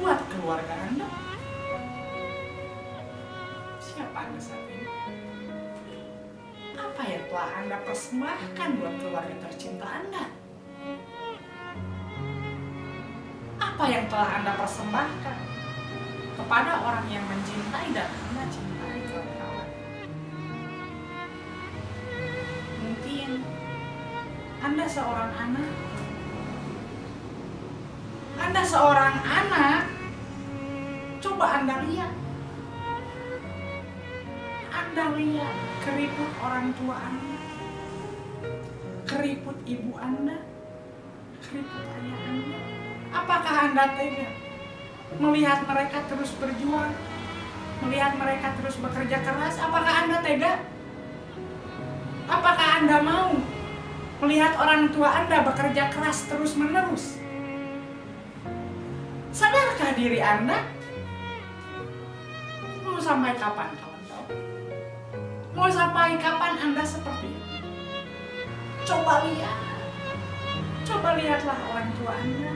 buat keluarga Anda? Siapa Anda saat ini? Apa yang telah Anda persembahkan buat keluarga tercinta Anda? Apa yang telah Anda persembahkan kepada orang yang mencintai dan Anda cintai, kawan-kawan? Mungkin Anda seorang anak. Anda seorang anak. Coba Anda lihat. Anda lihat keriput orang tua Anda, keriput ibu Anda, keriput ayah Anda. Apakah Anda tega melihat mereka terus berjuang, melihat mereka terus bekerja keras? Apakah Anda tega? Apakah Anda mau melihat orang tua Anda bekerja keras terus-menerus? Sadarkah diri Anda? Mau sampai kapan, kawan-kawan? Mau sampai kapan Anda seperti itu? Coba lihat. Coba lihatlah orang tua Anda.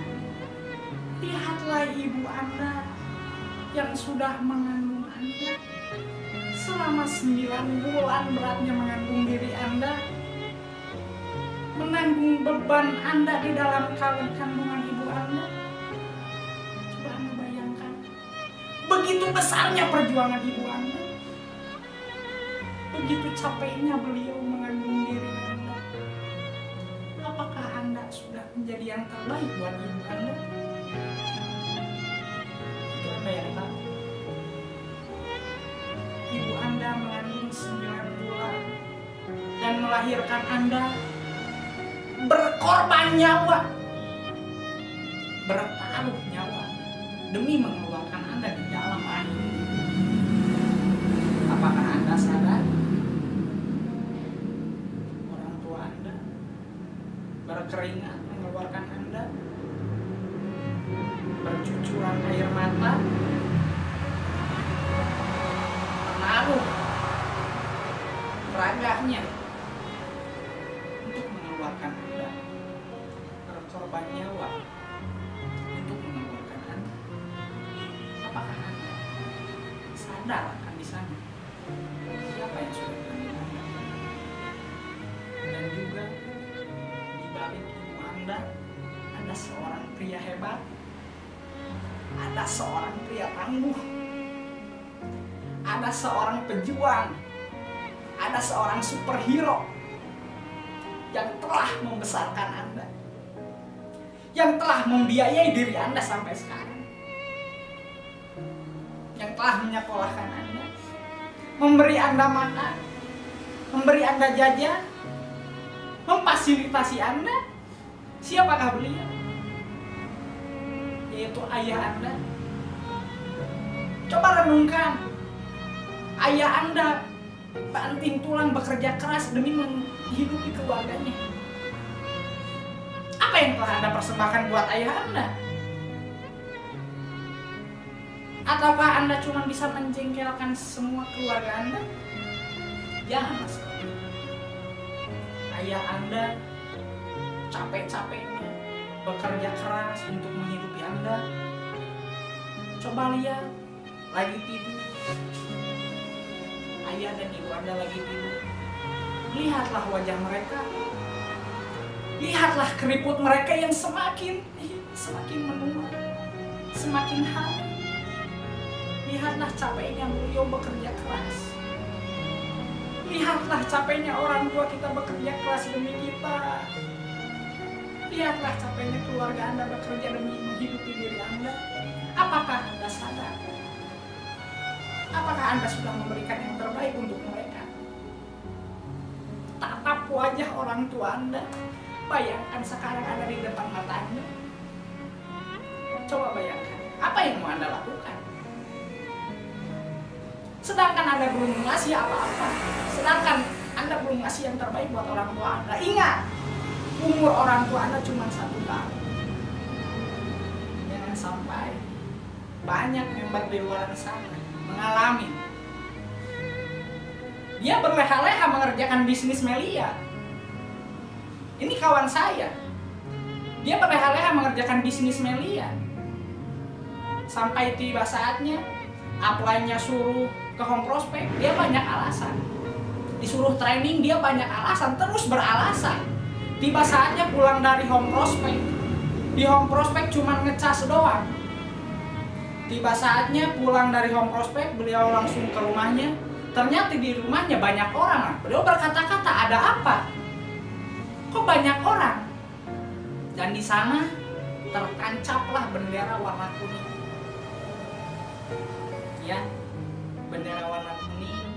Lihatlah ibu Anda yang sudah mengandung Anda selama 9 bulan beratnya mengandung diri Anda, menanggung beban Anda di dalam kandungan ibu Anda. Coba Anda bayangkan, begitu besarnya perjuangan ibu Anda, begitu capeknya beliau mengandung diri Anda. Apakah Anda sudah menjadi yang terbaik buat ibu Anda? melahirkan Anda, berkorban nyawa, bertaruh nyawa demi mengeluarkan Anda di dalam air. Apakah Anda sadar? Orang tua Anda berkeringat mengeluarkan Anda, bercucuran air mata, menaruh raganya untuk mengeluarkan Anda, berkorban nyawa untuk mengeluarkan Anda. Apakah Anda sadar akan di sana siapa yang sudah mengambil Anda? Dan juga di balik ibu Anda ada seorang pria hebat, ada seorang pria tangguh, ada seorang pejuang, ada seorang superhero yang telah membesarkan Anda, yang telah membiayai diri Anda sampai sekarang, yang telah menyekolahkan Anda, memberi Anda makan, memberi Anda jajan, memfasilitasi Anda. Siapakah beliau? Yaitu ayah Anda. Coba renungkan, ayah Anda banting tulang bekerja keras demi menghidupi keluarganya. Apa yang telah Anda persembahkan buat ayah Anda? Ataukah Anda cuma bisa menjengkelkan semua keluarga Anda? Jangan, Mas. Ayah Anda capek-capeknya bekerja keras untuk menghidupi Anda. Coba lihat, lagi tidur. Ayah dan ibu Anda lagi tidur. Lihatlah wajah mereka. Lihatlah keriput mereka yang semakin menua, semakin hari. Lihatlah capeknya beliau bekerja keras. Lihatlah capeknya orang tua kita bekerja keras demi kita. Lihatlah capeknya keluarga Anda bekerja demi menghidupi diri Anda. Apakah Anda sadar? Apakah Anda sudah memberikan yang terbaik untuk mereka? Tatap wajah orang tua Anda. Bayangkan sekarang ada di depan mata Anda. Coba bayangkan, apa yang mau Anda lakukan? Sedangkan Anda belum ngasih apa-apa. Sedangkan Anda belum ngasih yang terbaik buat orang tua Anda. Ingat, umur orang tua Anda cuma 1 tahun. Jangan sampai banyak member di luar sana mengalami. Dia berleha-leha mengerjakan bisnis Melia. Ini kawan saya. Dia berleha-leha mengerjakan bisnis Melia. Sampai tiba saatnya, apply-nya suruh ke Home Prospect, dia banyak alasan. Disuruh training, dia banyak alasan, terus beralasan. Tiba saatnya pulang dari Home Prospect. Di Home Prospect cuma ngecas doang. Tiba saatnya pulang dari Home Prospect, beliau langsung ke rumahnya. Ternyata di rumahnya banyak orang. Beliau berkata-kata, ada apa? Kok banyak orang? Dan di sana tertancaplah bendera warna kuning. Ya, bendera warna kuning,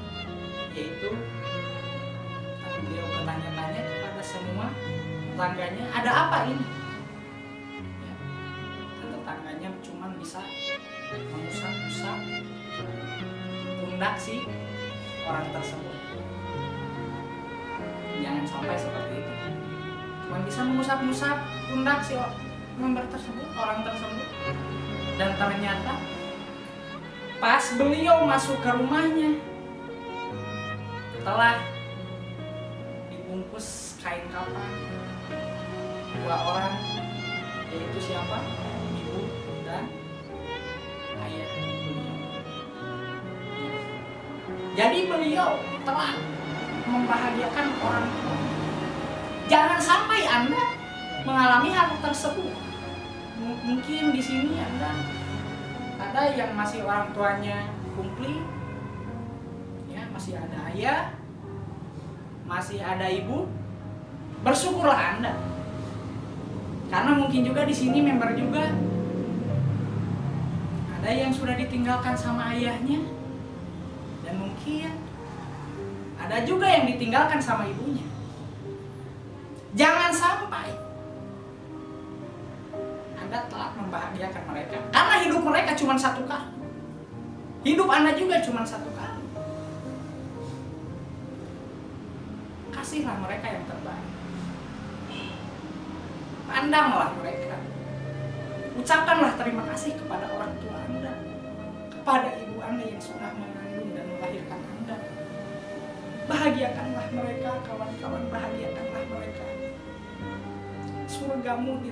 yaitu beliau bertanya-tanya kepada semua tetangganya, ada apa ini? Ya, dan tetangganya cuma bisa mengusap-usap pundak si orang tersebut. Jangan sampai seperti itu. Cuma bisa mengusap-usap pundak si member tersebut, orang tersebut. Dan ternyata pas beliau masuk ke rumahnya, telah dibungkus kain kafan 2 orang, yaitu siapa? Ibu dan ayah beliau. Jadi beliau telah membahagiakan orang tua. Jangan sampai Anda mengalami hal tersebut. Mungkin di sini Anda ada yang masih orang tuanya kumpli, ya, masih ada ayah, masih ada ibu. Bersyukurlah Anda, karena mungkin juga di sini member juga ada yang sudah ditinggalkan sama ayahnya, dan mungkin ada juga yang ditinggalkan sama ibunya. Jangan sampai Anda telah membahagiakan mereka, karena hidup mereka cuma satu kali. Hidup Anda juga cuma satu kali. Kasihlah mereka yang terbaik. Pandanglah mereka. Ucapkanlah terima kasih kepada orang tua Anda, kepada ibu Anda yang sudah mengandung dan melahirkan Anda. Bahagiakanlah mereka, kawan-kawan, bahagiakanlah mereka. Surgamu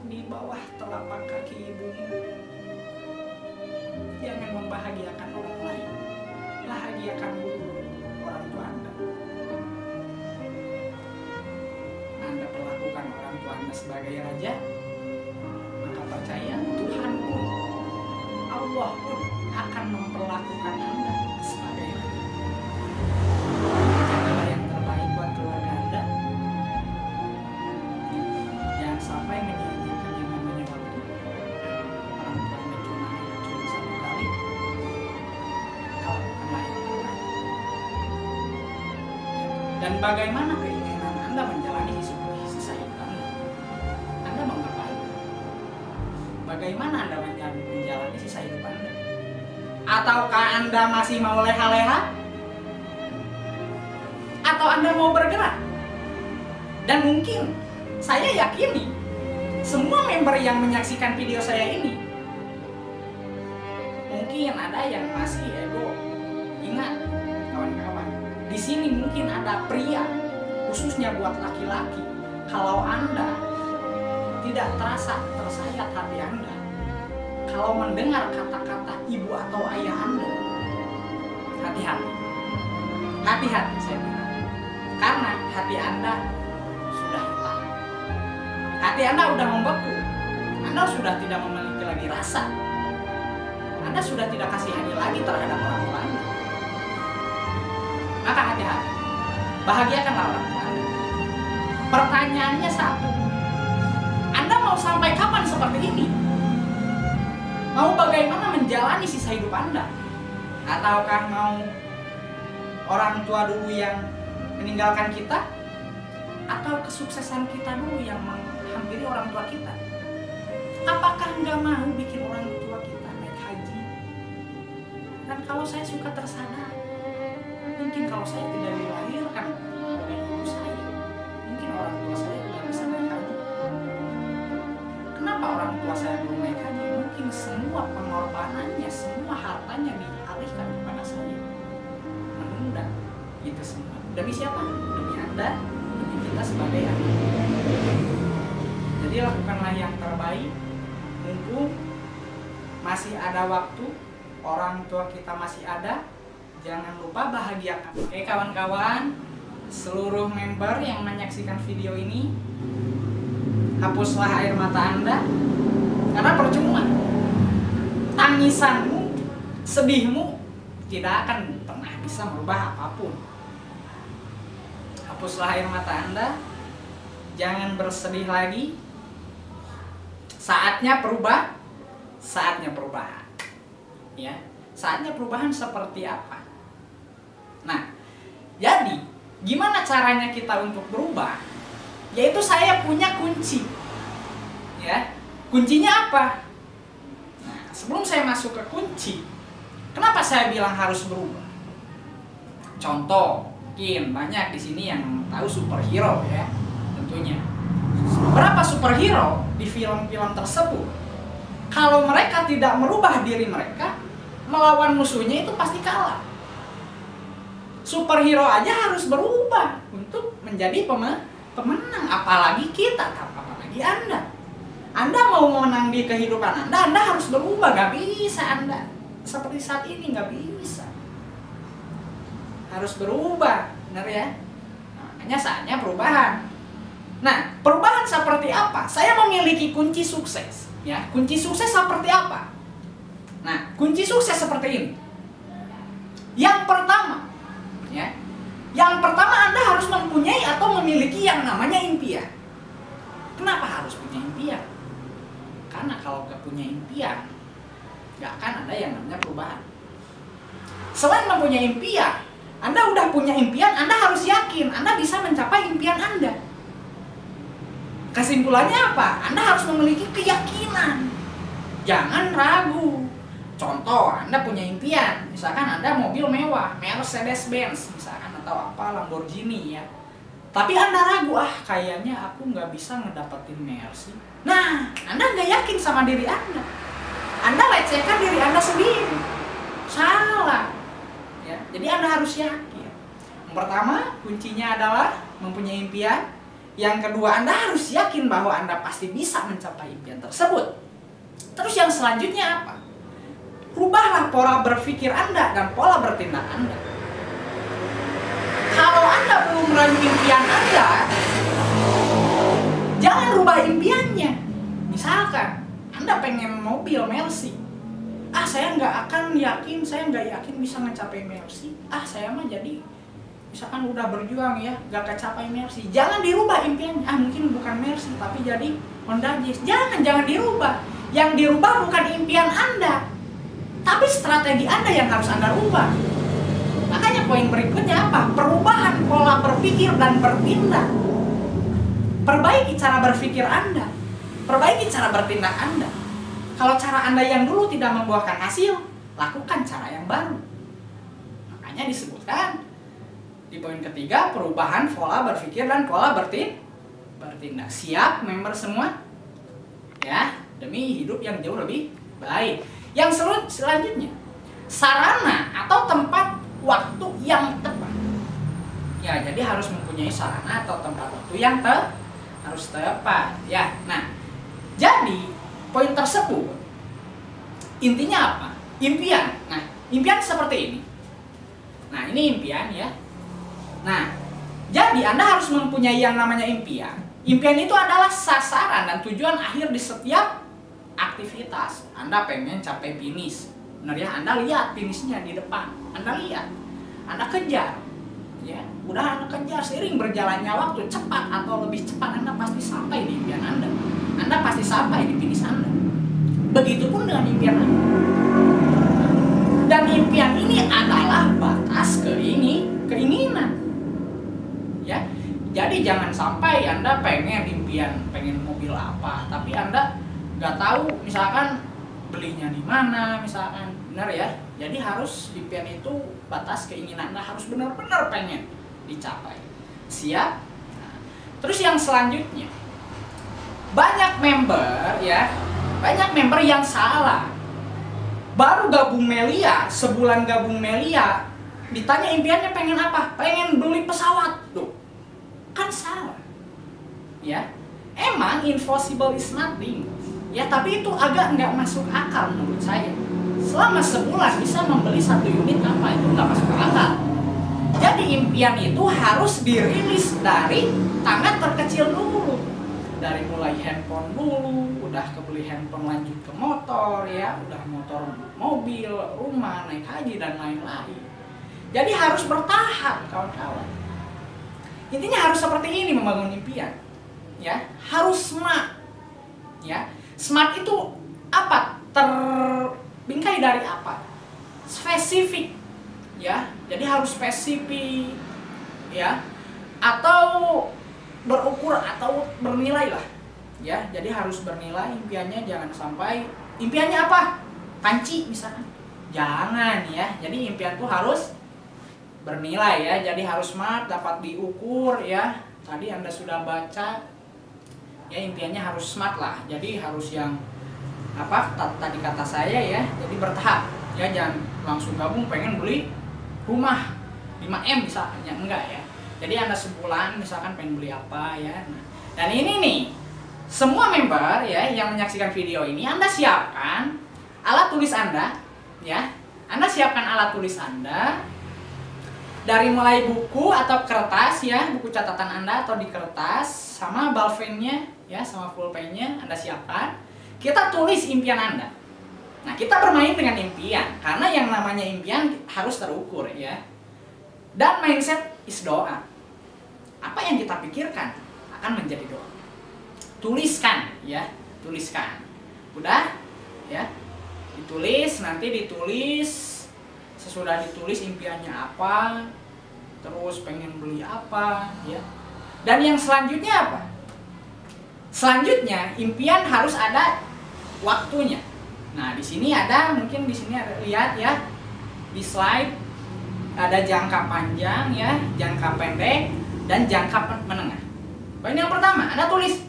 di bawah telapak kaki ibumu. Jangan membahagiakan orang lain. Bahagiakan dulu orang tua Anda. Anda perlakukan orang tua Anda sebagai raja, maka percaya Tuhan pun, Allah pun akan memperlakukan Anda sebagai raja. Jadilah yang terbaik buat keluarga Anda. Jangan sampai menyia-nyiakan yang namanya waktu. Orang tua Anda cuma satu kali. Lakukanlah yang terbaik. Dan bagaimana keinginan Anda menjalani sisa hidup Anda? Anda mau ngapain? Bagaimana Anda menjalani sisa hidup Anda? Ataukah Anda masih mau leha-leha? Atau Anda mau bergerak? Dan mungkin saya yakini semua member yang menyaksikan video saya ini, mungkin ada yang masih ego. Ingat kawan-kawan, di sini mungkin ada pria, khususnya buat laki-laki. Kalau Anda tidak terasa tersayat hati Anda, kalau mendengar kata-kata ibu atau ayah Anda, hati-hati. Hati-hati saya bilang. Karena hati Anda sudah hilang. Hati Anda sudah membeku. Anda sudah tidak memiliki lagi rasa. Anda sudah tidak kasihani lagi terhadap orang tua Anda. Maka hati-hati. Bahagiakanlah orang tua Anda. Pertanyaannya satu. Anda mau sampai kapan seperti ini? Mau bagaimana menjalani sisa hidup Anda? Ataukah mau orang tua dulu yang meninggalkan kita? Atau kesuksesan kita dulu yang menghampiri orang tua kita? Apakah nggak mau bikin orang tua kita naik haji? Dan kalau saya suka tersadar, mungkin kalau saya tidak dilahirkan oleh ibu saya, mungkin orang tua saya tidak bisa naik haji. Kenapa orang tua saya belum naik haji? Mungkin semua pengorbanannya, semua hartanya dialihkan kepada saya, menunda itu semua. Demi siapa? Demi Anda, demi kita sebagai anak. Jadi lakukanlah yang terbaik. Mumpung masih ada waktu, orang tua kita masih ada, jangan lupa bahagiakan. Oke kawan-kawan, seluruh member yang menyaksikan video ini, hapuslah air mata Anda, karena percuma. Tangisanmu, sedihmu tidak akan pernah bisa merubah apapun. Hapuslah air mata Anda, jangan bersedih lagi. Saatnya berubah, saatnya perubahan. Ya, saatnya perubahan seperti apa? Nah, jadi gimana caranya kita untuk berubah? Yaitu saya punya kunci. Ya, kuncinya apa? Nah, sebelum saya masuk ke kunci, kenapa saya bilang harus berubah? Contoh, mungkin banyak di sini yang tahu superhero ya, tentunya. Beberapa superhero di film-film tersebut, kalau mereka tidak merubah diri mereka, melawan musuhnya itu pasti kalah. Superhero aja harus berubah untuk menjadi pemenang, apalagi kita, apalagi Anda. Anda mau menang di kehidupan Anda harus berubah. Gak bisa Anda seperti saat ini, gak bisa. Harus berubah, benar ya? Makanya saatnya perubahan. Nah, perubahan seperti apa? Saya memiliki kunci sukses. Ya, kunci sukses seperti apa? Nah, kunci sukses seperti ini. Yang pertama, ya, yang pertama Anda harus mempunyai atau memiliki yang namanya impian. Kenapa harus punya impian? Karena kalau gak punya impian, gak akan ada yang namanya perubahan. Selain mempunyai impian, Anda udah punya impian, Anda harus yakin Anda bisa mencapai impian Anda. Kesimpulannya apa? Anda harus memiliki keyakinan. Jangan ragu. Contoh, Anda punya impian, misalkan Anda mobil mewah, Mercedes-Benz misalkan, atau apa, Lamborghini ya. Tapi Anda ragu, kayaknya aku nggak bisa ngedapetin Mercy. Nah, Anda nggak yakin sama diri Anda. Anda lecehkan diri Anda sendiri. Salah. Ya, jadi Anda harus yakin. Yang pertama, kuncinya adalah mempunyai impian. Yang kedua, Anda harus yakin bahwa Anda pasti bisa mencapai impian tersebut. Terus yang selanjutnya apa? Rubahlah pola berpikir Anda dan pola bertindak Anda. Kalau Anda belum meraih impian Anda, jangan rubah impiannya. Misalkan Anda pengen mobil Mercy, saya nggak yakin bisa mencapai Mercy. Saya mah jadi misalkan udah berjuang ya, gak kecapai Mercy. Jangan dirubah impiannya. Mungkin bukan Mercy, tapi jadi Honda Jazz. Jangan dirubah. Yang dirubah bukan impian Anda, tapi strategi Anda yang harus Anda rubah. Makanya poin berikutnya apa? Perubahan pola berpikir dan bertindak. Perbaiki cara berpikir Anda. Perbaiki cara bertindak Anda. Kalau cara Anda yang dulu tidak membuahkan hasil, lakukan cara yang baru. Makanya disebutkan di poin ketiga, perubahan pola berpikir dan pola bertindak. Siap member semua? Ya, demi hidup yang jauh lebih baik. Yang selanjutnya, sarana atau tempat waktu yang tepat. Ya, jadi harus mempunyai sarana atau tempat waktu yang harus tepat. Ya, nah, jadi poin tersebut intinya apa? Impian. Nah, impian seperti ini. Nah, ini impian ya. Nah, jadi Anda harus mempunyai yang namanya impian. Impian itu adalah sasaran dan tujuan akhir di setiap aktivitas. Anda pengen capai finish. Benar ya, Anda lihat finishnya di depan. Anda lihat. Anda kejar. Ya, udah Anda kejar, seiring berjalannya waktu, cepat atau lebih cepat Anda pasti sampai di impian Anda. Anda pasti sampai di finish Anda. Begitupun dengan impian Anda. Dan impian ini adalah batas keinginan. Ya, jadi jangan sampai Anda pengen mobil apa, tapi Anda nggak tahu misalkan belinya di mana, misalkan, benar ya. Jadi harus impian itu batas keinginan Anda harus benar-benar pengen dicapai. Siap? Nah, terus yang selanjutnya, banyak member yang salah. Baru gabung Melia, sebulan gabung Melia, ditanya impiannya pengen apa? Pengen beli pesawat. Tuh, kan salah. Ya, emang impossible is nothing. Ya, tapi itu agak nggak masuk akal menurut saya. Selama sebulan bisa membeli 1 unit apa, itu nggak masuk akal. Jadi impian itu harus dirilis dari tangan terkecil dulu. Dari mulai handphone dulu, udah kebeli handphone lanjut ke motor ya, udah motor, mobil, rumah, naik haji dan lain-lain. Jadi harus bertahap kawan-kawan. Intinya harus seperti ini membangun impian. Ya, harus smart. Ya, smart itu apa? Terbingkai dari apa? Spesifik. Ya, jadi harus spesifik. Ya, atau berukur atau bernilai lah. Ya, jadi harus bernilai impiannya, jangan sampai impiannya apa? Panci misalkan. Jangan ya. Jadi impian tuh harus bernilai ya. Jadi harus smart, dapat diukur ya. Tadi Anda sudah baca ya, impiannya harus smart lah. Jadi harus yang apa? Tadi kata saya ya. Jadi bertahap. Ya, jangan langsung gabung pengen beli rumah 5M misalnya, enggak ya. Jadi Anda sebulan misalkan pengen beli apa ya. Nah, dan ini nih, semua member ya yang menyaksikan video ini, Anda siapkan alat tulis Anda ya. Anda siapkan alat tulis Anda dari mulai buku atau kertas ya, buku catatan Anda atau di kertas, sama ballpen-nya ya, sama pulpen-nya Anda siapkan. Kita tulis impian Anda. Nah, kita bermain dengan impian karena yang namanya impian harus terukur ya. Dan mindset is doa. Apa yang kita pikirkan akan menjadi doa. Tuliskan ya, tuliskan. Udah ya. Ditulis, nanti ditulis, sesudah ditulis impiannya apa, terus pengen beli apa ya. Dan yang selanjutnya apa? Selanjutnya, impian harus ada waktunya. Nah, di sini ada, mungkin di sini ada, lihat ya, di slide ada jangka panjang ya, jangka pendek, dan jangka menengah. Poin yang pertama, Anda tulis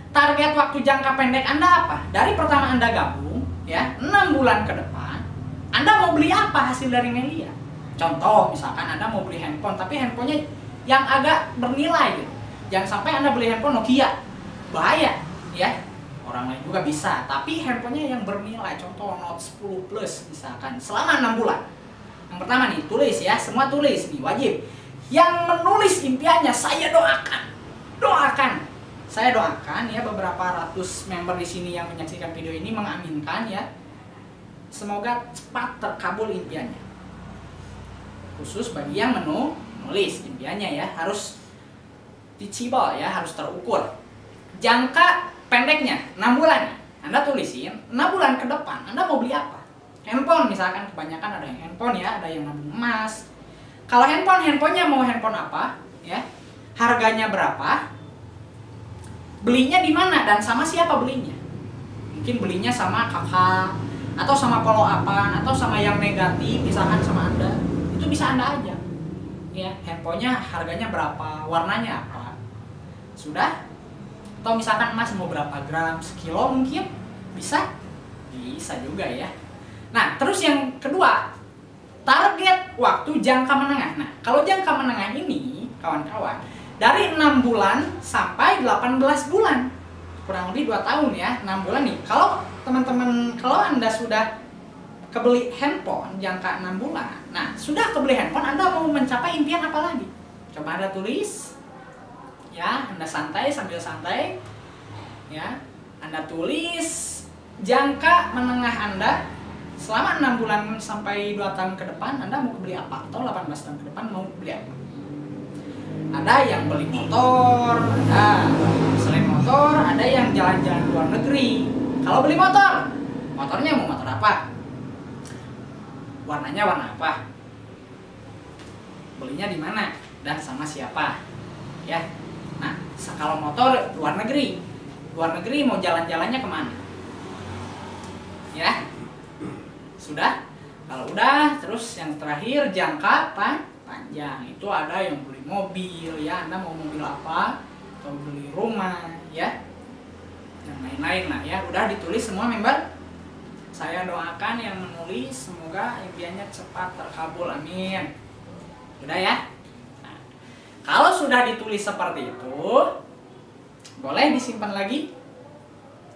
target waktu jangka pendek Anda apa? Dari pertama Anda gabung ya, 6 bulan ke depan, Anda mau beli apa hasil dari Melia? Contoh, misalkan Anda mau beli handphone, tapi handphonenya yang agak bernilai gitu. Jangan sampai Anda beli handphone Nokia, bahaya ya. Orang lain juga bisa, tapi handphonenya yang bernilai, contoh Note 10 Plus misalkan, selama 6 bulan. Yang pertama nih, tulis ya, semua tulis nih, wajib. Yang menulis impiannya, saya doakan. Saya doakan ya, beberapa ratus member di sini yang menyaksikan video ini mengaminkan ya. Semoga cepat terkabul impiannya. Khusus bagi yang menulis impiannya ya, harus teachable ya, harus terukur. Jangka pendeknya 6 bulan. Anda tulisin 6 bulan ke depan Anda mau beli apa? Handphone misalkan, kebanyakan ada yang handphone ya, ada yang nabung emas. Kalau handphonenya mau handphone apa ya? Harganya berapa? Belinya di mana dan sama siapa belinya? Mungkin belinya sama kakak atau sama follow upan atau sama yang negatif, misalkan sama Anda. Itu bisa Anda aja. Ya, handphonenya harganya berapa, warnanya apa? Sudah? Atau misalkan emas mau berapa gram, sekilo mungkin? Bisa? Bisa juga ya. Nah, terus yang kedua, target waktu jangka menengah. Nah, kalau jangka menengah ini, kawan-kawan, dari 6 bulan sampai 18 bulan. Kurang lebih 2 tahun ya, 6 bulan nih. Kalau teman-teman, kalau Anda sudah kebeli handphone jangka 6 bulan, nah, sudah kebeli handphone, Anda mau mencapai impian apa lagi? Coba Anda tulis. Ya, Anda santai sambil santai. Ya, Anda tulis jangka menengah Anda selama 6 bulan sampai 2 tahun ke depan Anda mau beli apa, atau 18 tahun ke depan mau beli apa. Ada yang beli motor, ada selain motor, ada yang jalan-jalan luar negeri. Kalau beli motor, motornya mau motor apa? Warnanya warna apa? Belinya di mana dan sama siapa? Ya. Nah, kalau motor luar negeri mau jalan-jalannya kemana? Ya, sudah. Kalau udah, terus yang terakhir jangka panjang. Itu ada yang beli mobil ya, Anda mau mobil apa? Atau beli rumah ya, yang lain-lain lah ya. Udah ditulis semua member. Saya doakan yang menulis semoga impiannya cepat terkabul, amin. Udah ya. Kalau sudah ditulis seperti itu, boleh disimpan lagi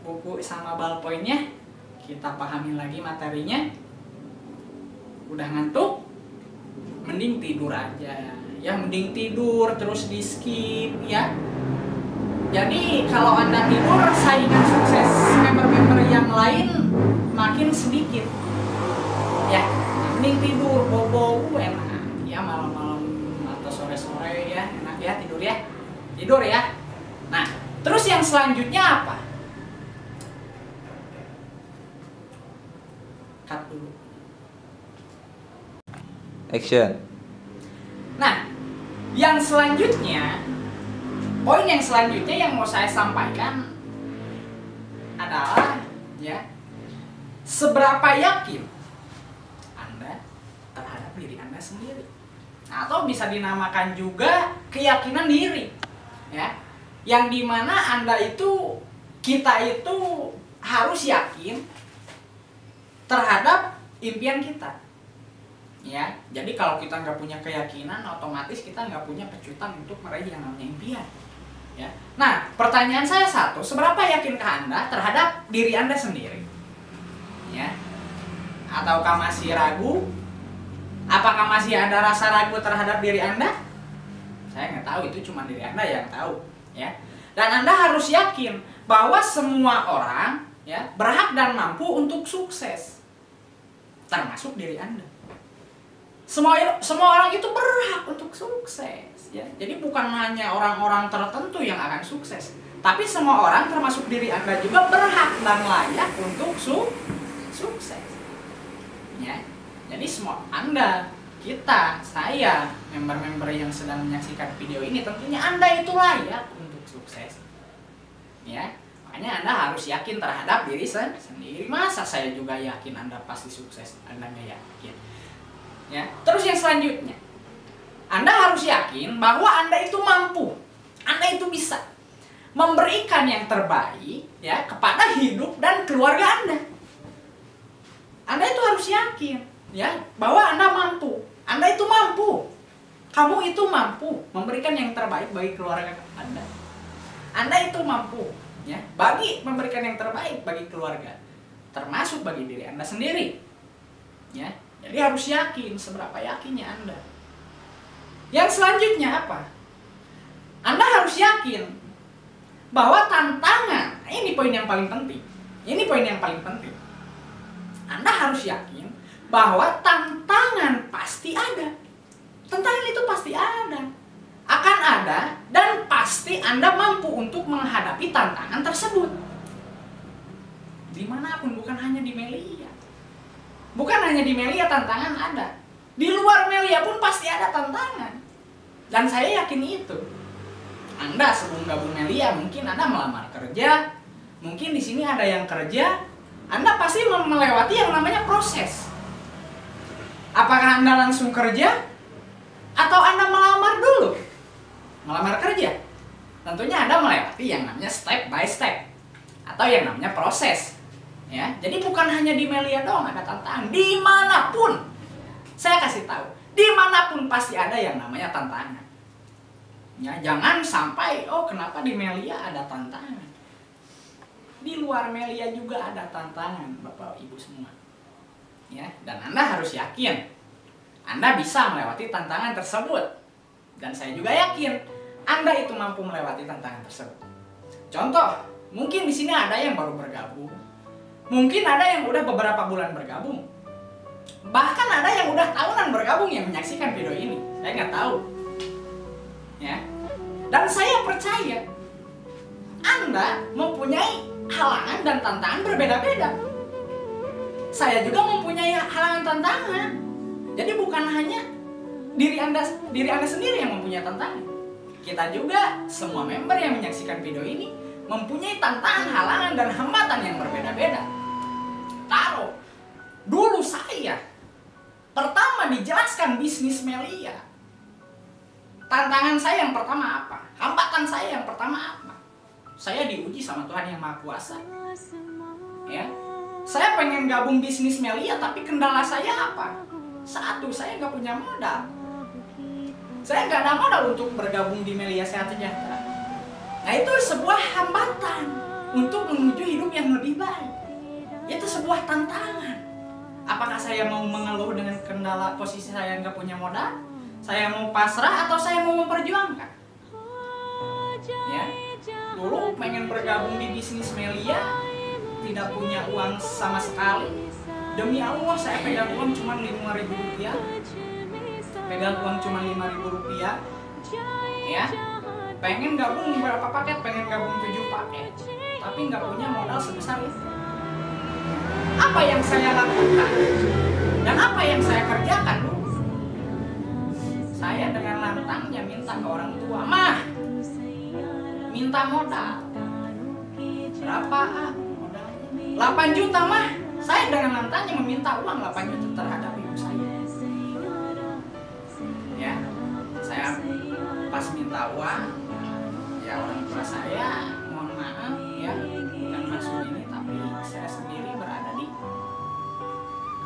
buku sama ballpointnya. Kita pahami lagi materinya. Udah ngantuk? Mending tidur aja. Ya, mending tidur terus di skip ya. Jadi kalau Anda tidur, saingan sukses member-member yang lain makin sedikit. Ya, mending tidur, bobo enak. Ya, malam-malam atau sore-sore ya, enak ya tidur ya. Tidur ya. Nah, terus yang selanjutnya apa? Cut dulu. Action. Nah, yang selanjutnya, poin yang selanjutnya yang mau saya sampaikan adalah ya, seberapa yakin Anda terhadap diri Anda sendiri, atau bisa dinamakan juga keyakinan diri ya, yang dimana kita itu harus yakin terhadap impian kita ya. Jadi kalau kita nggak punya keyakinan, otomatis kita nggak punya pecutan untuk meraih yang namanya impian ya. Nah, pertanyaan saya satu, seberapa yakinkah Anda terhadap diri Anda sendiri ya? Ataukah masih ragu? Apakah masih ada rasa ragu terhadap diri Anda? Saya nggak tahu, itu cuma diri Anda yang tahu ya. Dan Anda harus yakin bahwa semua orang ya berhak dan mampu untuk sukses, termasuk diri Anda. Semua orang itu berhak untuk sukses ya. Jadi bukan hanya orang-orang tertentu yang akan sukses, tapi semua orang termasuk diri Anda juga berhak dan layak untuk sukses ya. Jadi semua Anda, kita, saya, member-member yang sedang menyaksikan video ini, tentunya Anda itu layak untuk sukses Ya, makanya Anda harus yakin terhadap diri sendiri. Masa saya juga yakin Anda pasti sukses, Anda nggak yakin? Ya, terus yang selanjutnya, Anda harus yakin bahwa Anda itu mampu, Anda itu bisa memberikan yang terbaik ya kepada hidup dan keluarga Anda. Anda itu harus yakin ya bahwa Anda mampu, Anda itu mampu, kamu itu mampu memberikan yang terbaik bagi keluarga Anda. Anda itu mampu ya bagi memberikan yang terbaik bagi keluarga, termasuk bagi diri Anda sendiri. Ya, jadi harus yakin, seberapa yakinnya Anda. Yang selanjutnya apa? Anda harus yakin bahwa tantangan, ini poin yang paling penting. Ini poin yang paling penting. Anda harus yakin bahwa tantangan pasti ada. Tantangan itu pasti ada. Akan ada dan pasti Anda mampu untuk menghadapi tantangan tersebut. Dimanapun, bukan hanya di Melia. Bukan hanya di Melia tantangan ada. Di luar Melia pun pasti ada tantangan. Dan saya yakin itu. Anda sebelum gabung Melia mungkin Anda melamar kerja. Mungkin di sini ada yang kerja. Anda pasti melewati yang namanya proses. Apakah Anda langsung kerja? Atau Anda melamar dulu? Melamar kerja? Tentunya Anda melewati yang namanya step by step. Atau yang namanya proses. Ya, jadi bukan hanya di Melia doang ada tantangan. Dimanapun. Saya kasih tahu. Dimanapun pasti ada yang namanya tantangan. Ya, jangan sampai, oh kenapa di Melia ada tantangan. Di luar Melia juga ada tantangan, Bapak Ibu semua. Ya, dan Anda harus yakin Anda bisa melewati tantangan tersebut. Dan saya juga yakin Anda itu mampu melewati tantangan tersebut. Contoh, mungkin di sini ada yang baru bergabung. Mungkin ada yang udah beberapa bulan bergabung. Bahkan ada yang udah tahunan bergabung yang menyaksikan video ini. Saya nggak tahu. Ya. Dan saya percaya Anda mempunyai halangan dan tantangan berbeda-beda. Saya juga mempunyai halangan tantangan. Jadi bukan hanya diri Anda sendiri yang mempunyai tantangan. Kita juga semua member yang menyaksikan video ini mempunyai tantangan, halangan dan hambatan yang berbeda-beda. Taruh dulu saya pertama dijelaskan bisnis Melia. Tantangan saya yang pertama apa? Hambatan saya yang pertama apa? Saya diuji sama Tuhan yang Maha Kuasa. Ya, saya pengen gabung bisnis Melia, tapi kendala saya apa? Satu, saya nggak punya modal. Saya nggak ada modal untuk bergabung di Melia Sehat Sejahtera. Nah itu sebuah hambatan untuk menuju hidup yang lebih baik. Itu sebuah tantangan. Apakah saya mau mengeluh dengan kendala posisi saya nggak punya modal? Saya mau pasrah atau saya mau memperjuangkan? Ya, dulu pengen bergabung di bisnis Melia, tidak punya uang sama sekali. Demi Allah saya pegang uang cuma Rp5.000. Pegang uang cuma Rp5.000. Ya, pengen gabung berapa paket? Pengen gabung 7 paket. Tapi nggak punya modal sebesar itu. Apa yang saya lakukan? Dan apa yang saya kerjakan dulu? Saya dengan lantangnya minta ke orang tua, "Mah, minta modal." Berapa modalnya? 8 juta, Mah. Saya dengan lantangnya meminta uang 8 juta terhadap ibu saya. Ya, saya pas minta uang, ya orang tua saya, mohon maaf ya, bukan maksud ini, tapi saya sendiri berada di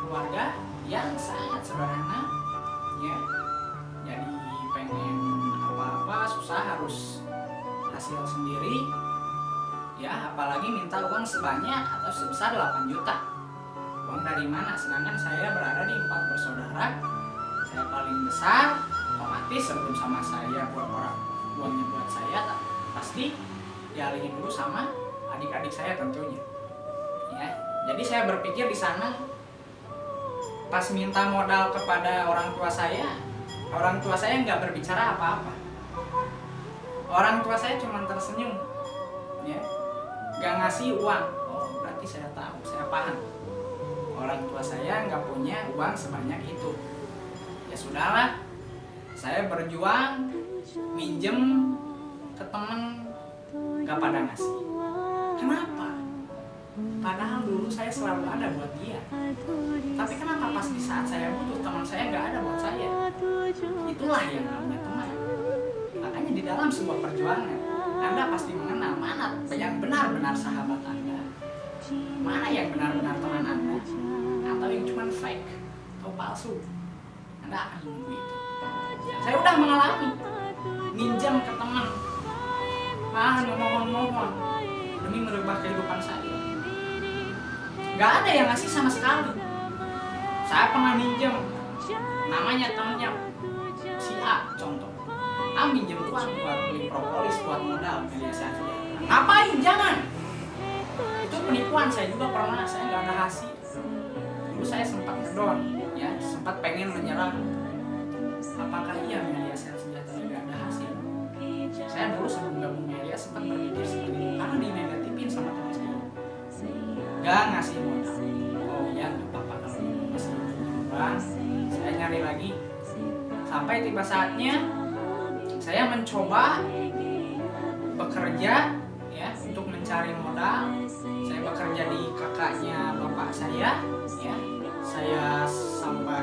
keluarga yang sangat sederhana, ya. Jadi pengen apa-apa susah harus hasil sendiri, ya. Apalagi minta uang sebanyak atau sebesar 8 juta. Uang dari mana? Sedangkan saya berada di 4 bersaudara. Saya paling besar, otomatis sebelum sama saya buat orang uangnya buat saya, pasti dialihin dulu sama adik-adik saya tentunya. Ya, jadi saya berpikir di sana pas minta modal kepada orang tua saya nggak berbicara apa-apa. Orang tua saya cuma tersenyum, ya, nggak ngasih uang. Oh, berarti saya tahu, saya paham. Orang tua saya nggak punya uang sebanyak itu. Ya sudahlah, saya berjuang, minjem ke temen, nggak pada ngasih. Kenapa? Padahal dulu saya selalu ada buat dia. Tapi kenapa pas di saat saya butuh teman saya nggak ada buat saya? Itulah yang namanya teman. Makanya di dalam sebuah perjuangan, Anda pasti mengenal mana yang benar-benar sahabat Anda, mana yang benar-benar teman Anda, atau yang cuma fake atau palsu. Anda akan menunggu itu. Saya udah mengalami minjam ke teman, memohon demi merubah kehidupan saya. Gak ada yang ngasih sama sekali. Saya pernah minjem, namanya temennya si A, contoh. A minjem uang buat beli propolis, buat modal media sejahtera. Ngapain? Jangan. Itu penipuan. Saya juga pernah. Saya nggak ada hasil. Dulu saya sempat ngedon, ya, sempat pengen menyerah. Apakah iya media sejahtera nggak ada hasil? Saya dulu sebelum gabung media sempat berpikir seperti itu karena dinegatifin sama teman saya. Gak ngasih modal. Oh ya, nggak apa-apa kalau ngasih modal. Saya nyari lagi sampai tiba saatnya saya mencoba bekerja, ya, untuk mencari modal. Saya bekerja di kakaknya bapak saya, ya. Saya sambil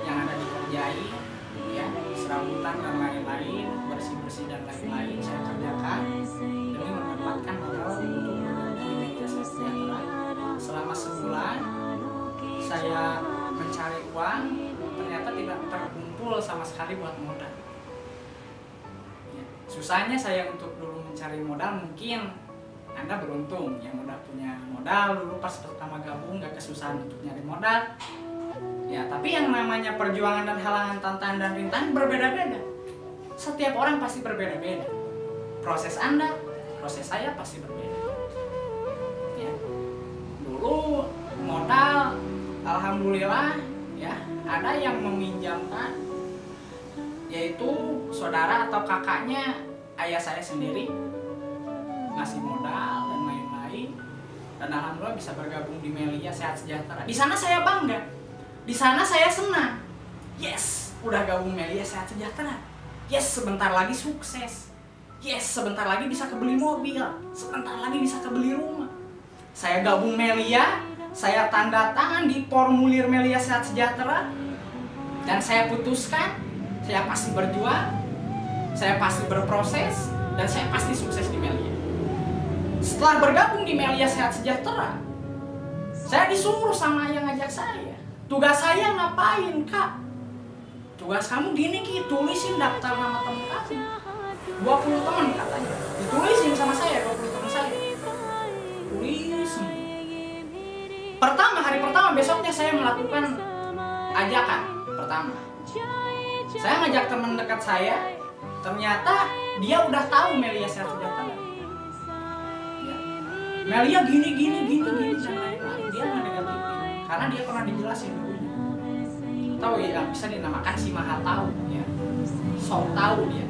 yang ada dikerjain, ya, serabutan dan lain-lain, bersih-bersih dan lain-lain saya kerjakan demi mendapatkan modal untuk bergabung di media sejahtera. Selama sebulan saya mencari uang, ternyata tidak terkumpul sama sekali buat modal. Ya, susahnya saya untuk dulu mencari modal. Mungkin Anda beruntung yang udah punya modal dulu pas pertama gabung, gak kesusahan untuk nyari modal. Ya, tapi yang namanya perjuangan dan halangan, tantangan dan rintangan berbeda-beda. Setiap orang pasti berbeda-beda. Proses Anda, proses saya pasti berbeda. Ya. Dulu modal, alhamdulillah, ya, ada yang meminjamkan, yaitu saudara atau kakaknya ayah saya sendiri, ngasih modal dan lain-lain. Dan alhamdulillah bisa bergabung di Melia Sehat Sejahtera. Di sana saya bangga. Di sana saya senang. Yes, udah gabung Melia Sehat Sejahtera. Yes, sebentar lagi sukses. Yes, sebentar lagi bisa kebeli mobil. Sebentar lagi bisa kebeli rumah. Saya gabung Melia, saya tanda tangan di formulir Melia Sehat Sejahtera. Dan saya putuskan, saya pasti berjuang, saya pasti berproses, dan saya pasti sukses di Melia. Setelah bergabung di Melia Sehat Sejahtera, saya disuruh sama yang ngajak saya. Tugas saya ngapain, Kak? Tugas kamu gini, Ki, tulisin daftar nama teman kamu. 20 teman katanya. Ditulisin sama saya, 20 teman saya. Tulisin. Hari pertama besoknya saya melakukan ajakan pertama. Saya ngajak teman dekat saya, ternyata dia udah tahu Melia Sehat Sejahtera. Ya. Melia gini dan lain-lain. Dia ngenegatifin. Karena dia pernah dijelasin dulunya. Tahu ya, bisa dinamakan si maha tahu, ya. Sok tahu dia.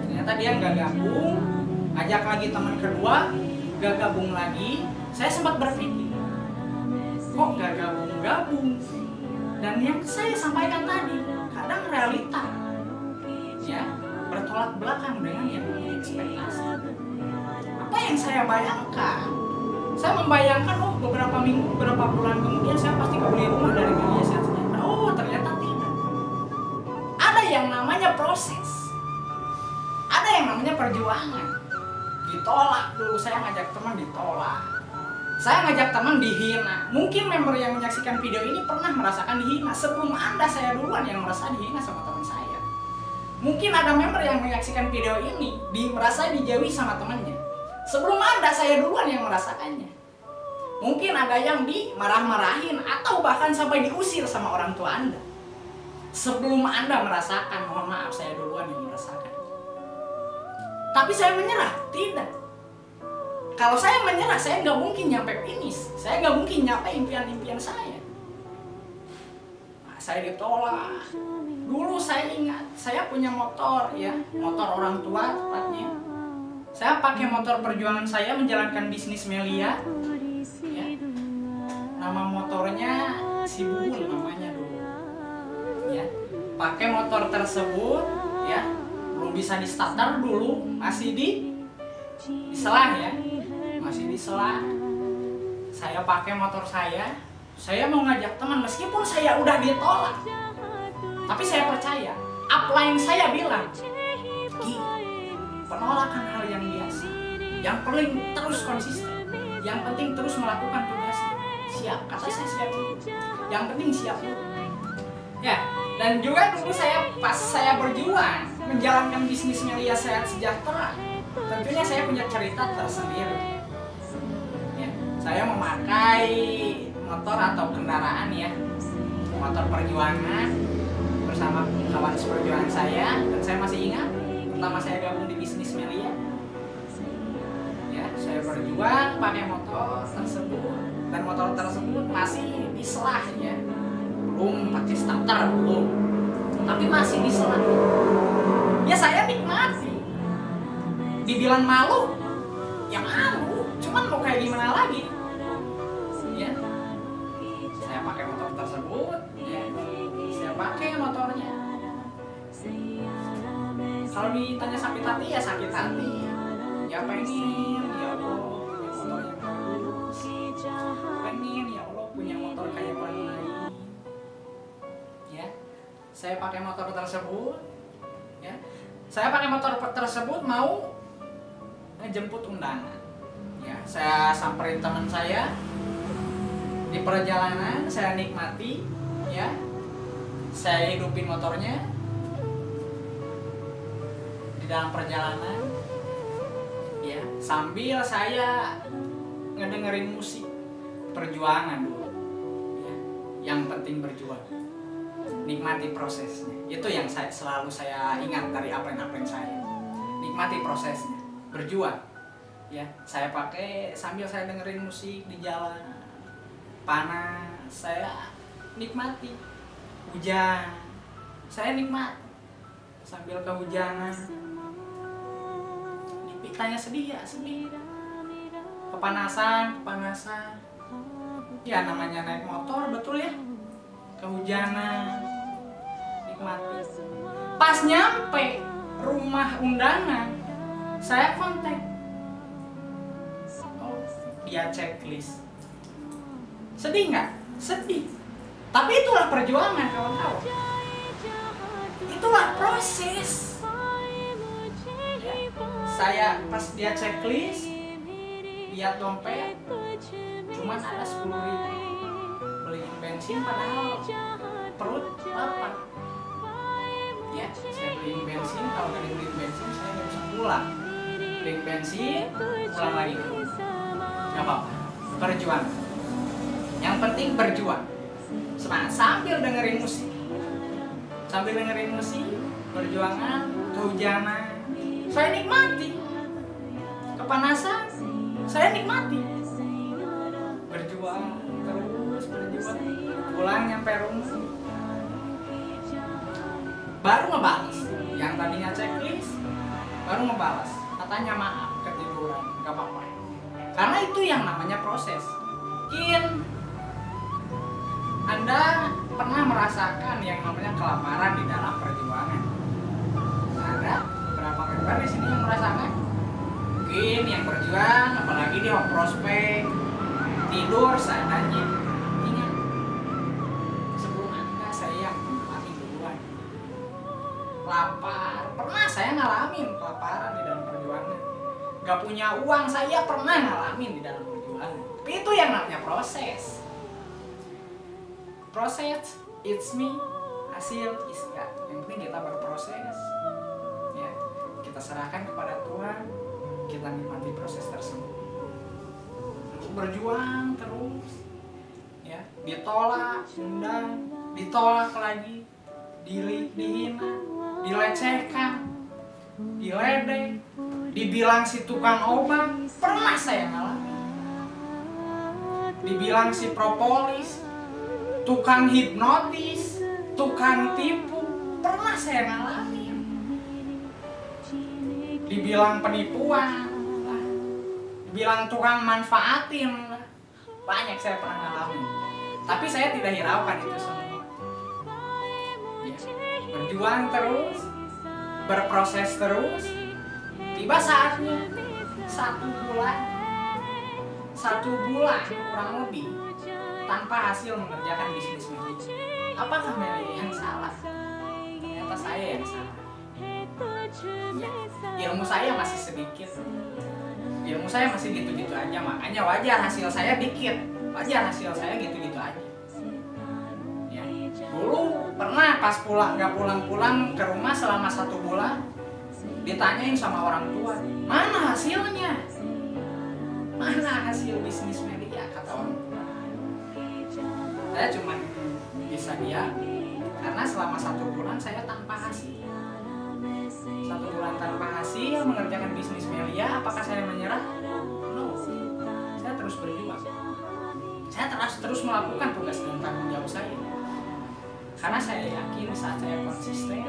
Ternyata dia nggak gabung, ajak lagi teman kedua, nggak gabung lagi. Saya sempat berpikir, kok nggak gabung? Dan yang saya sampaikan tadi, kadang realita, ya, bertolak belakang dengan yang namanya ekspektasi. Apa yang saya bayangkan? Saya membayangkan, oh, beberapa minggu, beberapa bulan kemudian saya pasti kebeli rumah dari Melia Sehat Sejahtera. Oh, ternyata tidak. Ada yang namanya proses. Ada yang namanya perjuangan. Ditolak dulu, saya ngajak teman ditolak. Saya ngajak teman dihina. Mungkin member yang menyaksikan video ini pernah merasakan dihina. Sebelum Anda, saya duluan yang merasa dihina sama teman saya. Mungkin ada member yang menyaksikan video ini merasa dijauhi sama temannya. Sebelum Anda, saya duluan yang merasakannya. Mungkin ada yang dimarah-marahin atau bahkan sampai diusir sama orang tua Anda. Sebelum Anda merasakan, mohon maaf, saya duluan yang merasakan. Tapi saya menyerah? Tidak. Kalau saya menyerah, saya nggak mungkin nyampe finish. Saya nggak mungkin nyampe impian-impian saya. Nah, saya ditolak. Dulu saya ingat, saya punya motor, ya, motor orang tua tepatnya. Saya pakai motor perjuangan saya menjalankan bisnis Melia, ya. Nama motornya si Bubun namanya dulu, ya. Pakai motor tersebut, ya, belum bisa di starter dulu, masih di Disela ya, masih disela. Saya pakai motor saya mau ngajak teman meskipun saya udah ditolak. Tapi saya percaya, upline saya bilang, Ki, penolakan hal yang biasa. Yang penting terus konsisten. Yang penting terus melakukan tugasnya. Siap, kata saya siap. Yang penting siap dulu. Ya, dan juga dulu pas saya berjuang menjalankan bisnis Melia Sehat Sejahtera, tentunya saya punya cerita tersendiri. Ya, saya memakai motor atau kendaraan ya, motor perjuangan bersama kawan seperjuangan saya, dan saya masih ingat pertama saya gabung di bisnis Melia. Ya, saya berjuang pakai motor tersebut, dan motor tersebut masih diselah ya, belum pakai starter belum, tapi masih diselah. Ya saya nikmati. Dibilang malu, ya malu. Cuman mau kayak gimana lagi? Ya, saya pakai motor tersebut. Ya, saya pakai motornya. Kalau ditanya sakit hati ya sakit hati. Ya pengen, ya Allah punya motor yang bagus. Pengen ya Allah punya motor kayak orang lain. Ya, saya pakai motor tersebut. Ya, saya pakai motor tersebut mau ngejemput undangan. Ya, saya samperin teman saya di perjalanan, saya nikmati. Ya, saya hidupin motornya di dalam perjalanan. Ya, sambil saya ngedengerin musik perjuangan dulu. Ya, yang penting berjuang. Nikmati prosesnya. Itu yang selalu saya ingat dari apa-apa saya. Nikmati prosesnya, berjuang. Ya, saya pakai sambil saya dengerin musik di jalan. Panas, saya nikmati. Hujan, saya nikmati. Sambil kehujanan. Ditanya sedih ya, sedih. Kepanasan. Ya namanya naik motor, betul ya. Kehujanan, nikmati. Pas nyampe rumah undangan, saya kontak. Oh, dia checklist. Sedih nggak? Sedih. Tapi itulah perjuangan kawan-kawan. Itulah proses. Ya, saya pas dia checklist, lihat dompet, cuman ada 10.000. Beliin bensin padahal perut lapar. Ya, saya beliin bensin, kalau nggak dibeliin bensin saya nggak bisa pulang. Beliin bensin, pulang lagi ke rumah. Nggak apa-apa, berjuang. Yang penting berjuang. Sambil dengerin musik, perjuangan, kehujanan, saya nikmati. Kepanasan, saya nikmati. Berjuang. Pulang nyampe rumah baru ngebalas yang tadinya checklist, baru ngebalas katanya maaf ketiduran, gak apa-apa, karena itu yang namanya proses. Mungkin Anda pernah merasakan yang namanya kelaparan di dalam perjuangan. Ada beberapa member di sini yang merasakan. Mungkin yang berjuang, apalagi di prospek, tidur seadanya. Ingat, sebelum Anda saya ngalamin duluan. Lapar, pernah saya ngalamin kelaparan di dalam perjuangan. Gak punya uang, saya pernah ngalamin di dalam perjuangan. Tapi itu yang namanya proses. Proses, it's me, hasil is God. Yang penting kita berproses. Ya, kita serahkan kepada Tuhan, kita nikmati proses tersebut. Berjuang terus, ya, ditolak, undang, ditolak lagi, dihina, dilecehkan, diledek, dibilang si tukang obat, pernah saya ngalamin. Dibilang si propolis, tukang hipnotis, tukang tipu, pernah saya ngalamin. Dibilang penipuan, dibilang tukang manfaatin, banyak saya pernah ngalamin. Tapi saya tidak hiraukan itu semua. Ya, berjuang terus, berproses terus. Tiba saatnya satu bulan kurang lebih tanpa hasil mengerjakan bisnis Melia. Apakah Melia yang salah? Ternyata saya yang salah. Ya, ilmu saya masih sedikit, ilmu saya masih gitu-gitu aja, makanya wajar hasil saya dikit, wajar hasil saya gitu-gitu aja. Ya. Dulu pernah pas nggak pulang-pulang ke rumah selama 1 bulan, ditanyain sama orang tua, mana hasilnya? Mana hasil bisnis Melia, kata orang tua. Saya cuma bisa diam, karena selama 1 bulan saya tanpa hasil. 1 bulan tanpa hasil mengerjakan bisnis Melia, apakah saya menyerah? No. Saya terus berjuang. Saya terus melakukan tugas dan tanggung jawab saya. Karena saya yakin saat saya konsisten,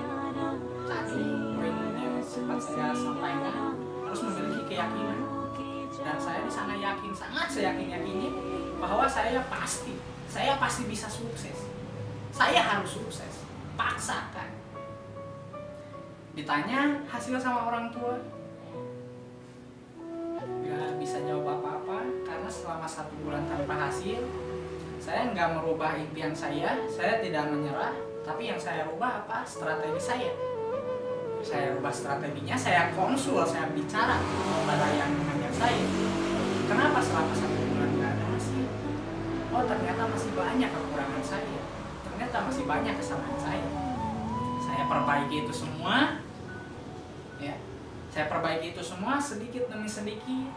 tadi poin yang sempat saya sampaikan, harus memiliki keyakinan. Dan saya di sana yakin, sangat saya yakinnya bahwa saya pasti bisa sukses. Saya harus sukses. Paksakan. Ditanya hasil sama orang tua, nggak bisa jawab apa-apa karena selama 1 bulan tanpa hasil, saya nggak merubah impian saya tidak menyerah, tapi yang saya rubah apa? Strategi saya. Saya rubah strateginya, saya konsul, saya bicara kepada yang mengajar saya. Kenapa selama 1 bulan nggak ada hasil? Oh, ternyata masih banyak kekurangan saya. Ternyata masih banyak kesalahan saya. Saya perbaiki itu semua, ya. Saya perbaiki itu semua sedikit demi sedikit.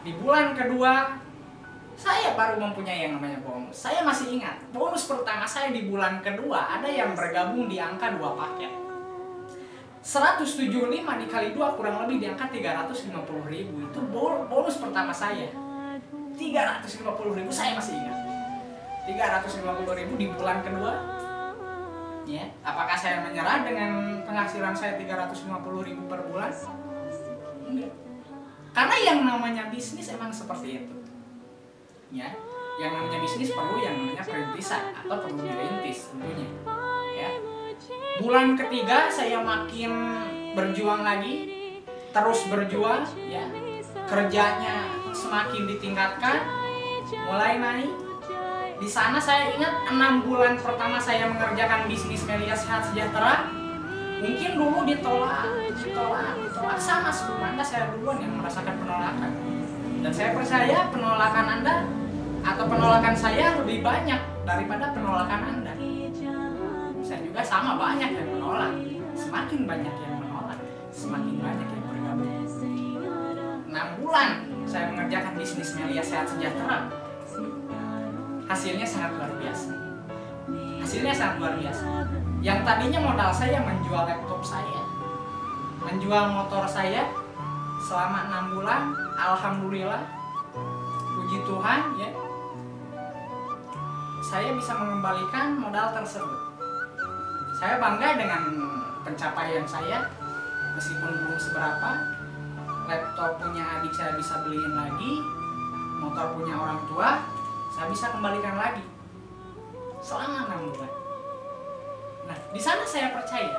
Di bulan kedua, saya baru mempunyai yang namanya bonus. Saya masih ingat, bonus pertama saya di bulan kedua ada yang bergabung di angka 2 paket. 175 dikali 2 kurang lebih di angka 350.000. Itu bonus pertama saya. 350.000 saya masih ingat. 350.000 di bulan kedua. Ya, apakah saya menyerah dengan penghasilan saya 350.000 per bulan? Enggak. Karena yang namanya bisnis emang seperti itu. Ya, yang namanya bisnis perlu yang namanya perintisan atau perlu dirintis tentunya. Ya. Bulan ketiga saya makin berjuang lagi, terus berjuang, ya. Kerjanya semakin ditingkatkan, mulai naik. Di sana saya ingat 6 bulan pertama saya mengerjakan bisnis Melia Sehat Sejahtera, mungkin dulu ditolak sama sebelum Anda, saya duluan yang merasakan penolakan. Dan saya percaya penolakan Anda atau penolakan saya lebih banyak daripada penolakan Anda. Saya juga sama, banyak yang menolak. Semakin banyak yang menolak, semakin banyak yang bergabung. 6 bulan saya mengerjakan bisnis Melia Sehat Sejahtera. Hasilnya sangat luar biasa. Hasilnya sangat luar biasa. Yang tadinya modal saya menjual laptop saya, menjual motor saya, selama 6 bulan, alhamdulillah, puji Tuhan, ya, saya bisa mengembalikan modal tersebut. Saya bangga dengan pencapaian saya, meskipun belum seberapa. Laptop punya adik saya bisa beliin lagi, motor punya orang tua saya bisa kembalikan lagi selama 6 bulan. Nah, di sana saya percaya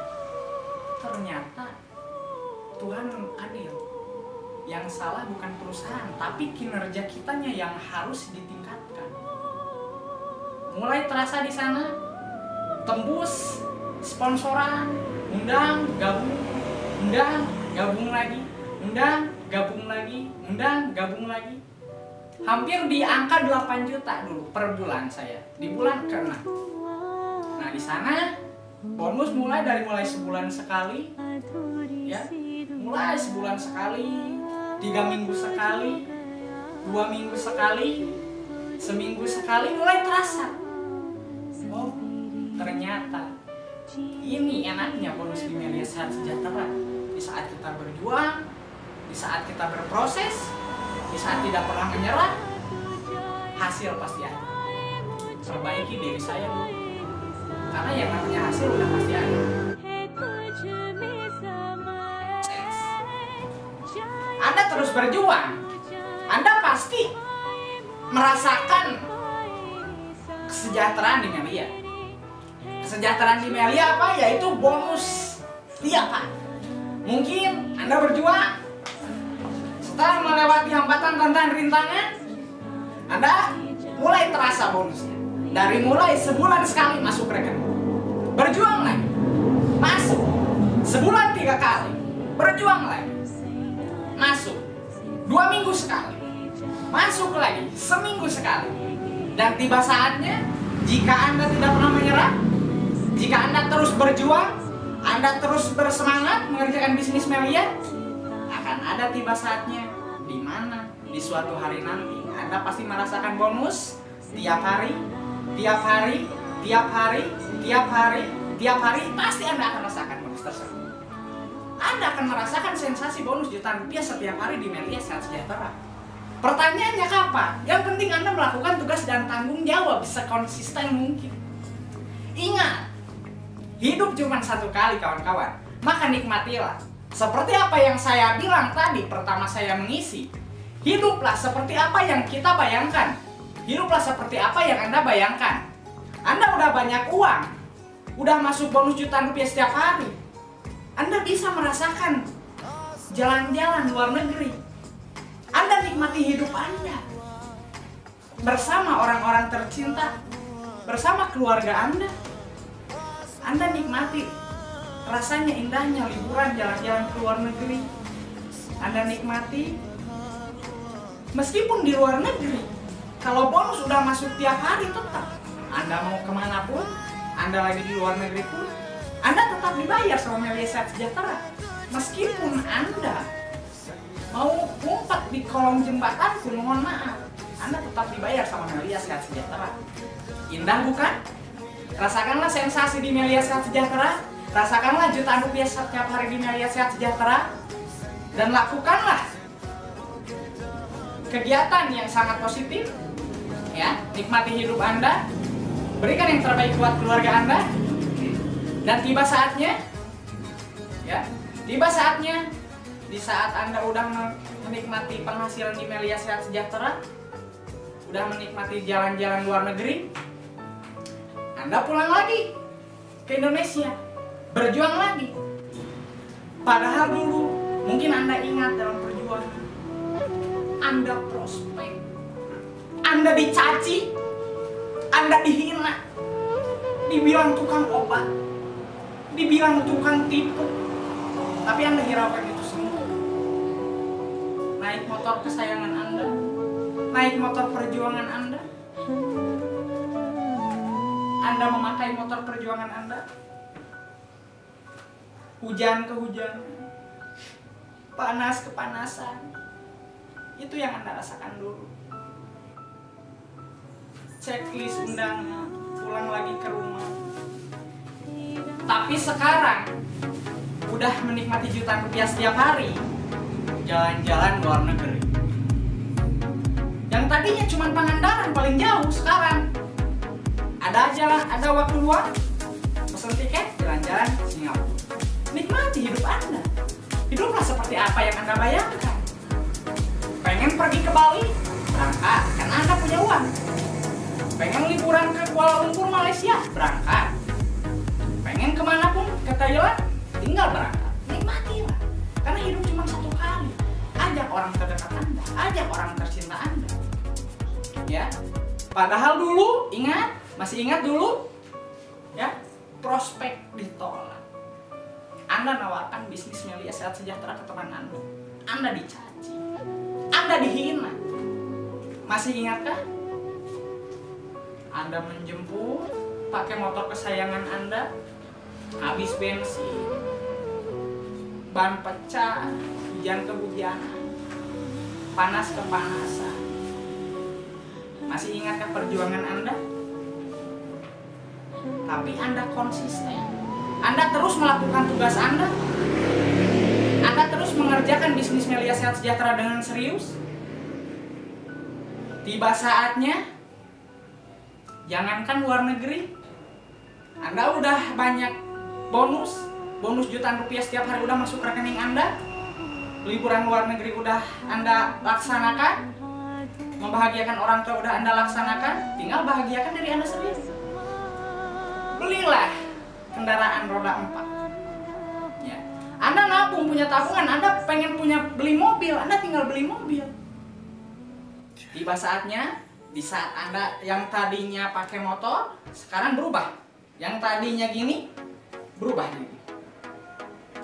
ternyata Tuhan adil. Yang salah bukan perusahaan, tapi kinerja kitanya yang harus ditingkatkan. Mulai terasa di sana, tembus sponsoran, undang, gabung, undang, gabung lagi, undang, gabung lagi, undang, gabung lagi. Hampir di angka 8 juta dulu per bulan saya di bulan ke-6. Nah, di sana bonus mulai sebulan sekali, ya, mulai sebulan sekali, 3 minggu sekali, 2 minggu sekali, seminggu sekali, mulai terasa. Oh, ternyata ini enaknya bonus di Melia Sehat Sejahtera. Di saat kita berjuang, di saat kita berproses, di saat tidak pernah menyerah, hasil pasti ada. Perbaiki diri saya dulu, karena yang namanya hasil udah pasti ada. Anda terus berjuang, Anda pasti merasakan kesejahteraan di Melia. Kesejahteraan di Melia apa? Yaitu bonus tiap hari. Mungkin Anda berjuang Setelah melewati hambatan-tantangan rintangan, Anda mulai terasa bonusnya. Dari mulai sebulan sekali masuk rekening. Berjuang lagi. Masuk. Sebulan 3 kali. Berjuang lagi. Masuk. 2 minggu sekali. Masuk lagi. Seminggu sekali. Dan tiba saatnya, jika Anda tidak pernah menyerah, jika Anda terus berjuang, Anda terus bersemangat mengerjakan bisnis Melia, akan ada tiba saatnya di mana di suatu hari nanti Anda pasti merasakan bonus tiap hari, tiap hari, tiap hari, tiap hari, tiap hari, pasti Anda akan merasakan bonus tersebut. Anda akan merasakan sensasi bonus jutaan rupiah setiap hari di Melia Sehat Sejahtera. Pertanyaannya kapan? Yang penting Anda melakukan tugas dan tanggung jawab sekonsisten mungkin. Ingat, hidup cuma satu kali kawan-kawan, maka nikmatilah. Seperti apa yang saya bilang tadi pertama saya mengisi, hiduplah seperti apa yang kita bayangkan. Hiduplah seperti apa yang Anda bayangkan. Anda udah banyak uang, udah masuk bonus jutaan rupiah setiap hari. Anda bisa merasakan jalan-jalan luar negeri. Anda nikmati hidup Anda bersama orang-orang tercinta, bersama keluarga Anda. Anda nikmati rasanya indahnya liburan jalan-jalan ke luar negeri. Anda nikmati meskipun di luar negeri, kalau bonus sudah masuk tiap hari tetap Anda mau kemana pun, Anda lagi di luar negeri pun, Anda tetap dibayar sama Melia Sehat Sejahtera. Meskipun Anda mau ngumpet di kolong jembatan pun, mohon maaf, Anda tetap dibayar sama Melia Sehat Sejahtera. Indah bukan? Rasakanlah sensasi di Melia Sehat Sejahtera. Rasakanlah jutaan rupiah setiap hari di Melia Sehat Sejahtera. Dan lakukanlah kegiatan yang sangat positif. Ya, nikmati hidup Anda. Berikan yang terbaik buat keluarga Anda. Dan tiba saatnya, ya, tiba saatnya di saat Anda udah menikmati penghasilan di Melia Sehat Sejahtera, udah menikmati jalan-jalan luar negeri, Anda pulang lagi ke Indonesia, berjuang lagi. Padahal dulu mungkin Anda ingat dalam perjuangan, Anda prospek, Anda dicaci, Anda dihina, dibilang tukang obat, dibilang tukang tipu, tapi Anda hiraukan itu semua. Naik motor kesayangan Anda, naik motor perjuangan Anda memakai motor perjuangan Anda, hujan ke hujan, panas ke panasan, itu yang Anda rasakan dulu. Checklist undangan, pulang lagi ke rumah. Tapi sekarang udah menikmati jutaan rupiah setiap hari, jalan-jalan luar negeri. Yang tadinya cuma Pangandaran paling jauh, sekarang ada aja lah, ada waktu luang, pesen tiket, jalan-jalan ke Singapura. Nikmati hidup Anda. Hiduplah seperti apa yang Anda bayangkan. Pengen pergi ke Bali? Berangkat, karena Anda punya uang. Pengen liburan ke Kuala Lumpur, Malaysia? Berangkat. Pengen kemana pun, ke Thailand? Tinggal berangkat. Nikmatilah. Karena hidup cuma satu kali. Ajak orang terdekat Anda, ajak orang tercinta Anda. Ya. Padahal dulu, masih ingat dulu? Ya, prospek ditolak. Anda nawarkan bisnis Melia Sehat Sejahtera ke teman Anda. Anda dicaci. Anda dihina. Masih ingatkah? Anda menjemput pakai motor kesayangan Anda, habis bensin, ban pecah, hujan kehujanan, panas kepanasan. Masih ingatkah perjuangan Anda? Tapi Anda konsisten. Anda terus melakukan tugas Anda. Anda terus mengerjakan bisnis Melia Sehat Sejahtera dengan serius. Tiba saatnya, jangankan luar negeri, Anda udah banyak bonus jutaan rupiah setiap hari udah masuk rekening Anda. Liburan luar negeri udah Anda laksanakan. Membahagiakan orang tua udah Anda laksanakan. Tinggal bahagiakan diri Anda sendiri. Belilah kendaraan roda 4. Ya. Anda nabung, punya tabungan, Anda pengen beli mobil, Anda tinggal beli mobil. Tiba saatnya, di saat Anda yang tadinya pakai motor, sekarang berubah. Yang tadinya gini, berubah gini.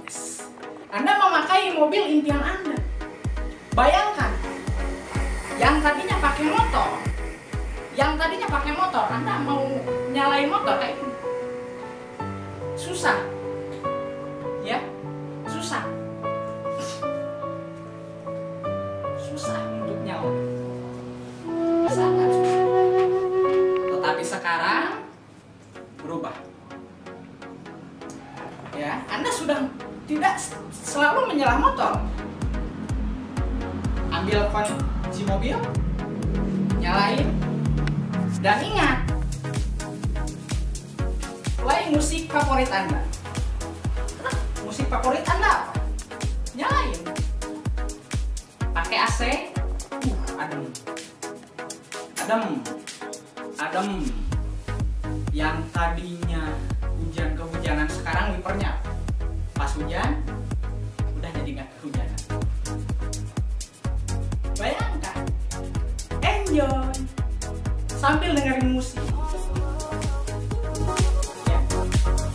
Yes. Anda memakai mobil impian Anda. Bayangkan, yang tadinya pakai motor, Anda mau nyalain motor kayak ini. Susah. Ya, susah untuk nyala, sangat susah. Tetapi sekarang berubah. Ya, Anda sudah tidak selalu menyelah motor. Ambil kunci mobil, nyalain, dan ingat, play musik favorit Anda. Musik favorit Anda apa? Nyalain. Pakai AC, adem. Yang tadinya kehujanan sekarang wipernya. Pas hujan, udah jadi nggak kehujanan. Bayangkan, enjoy sambil dengerin musik. Ya.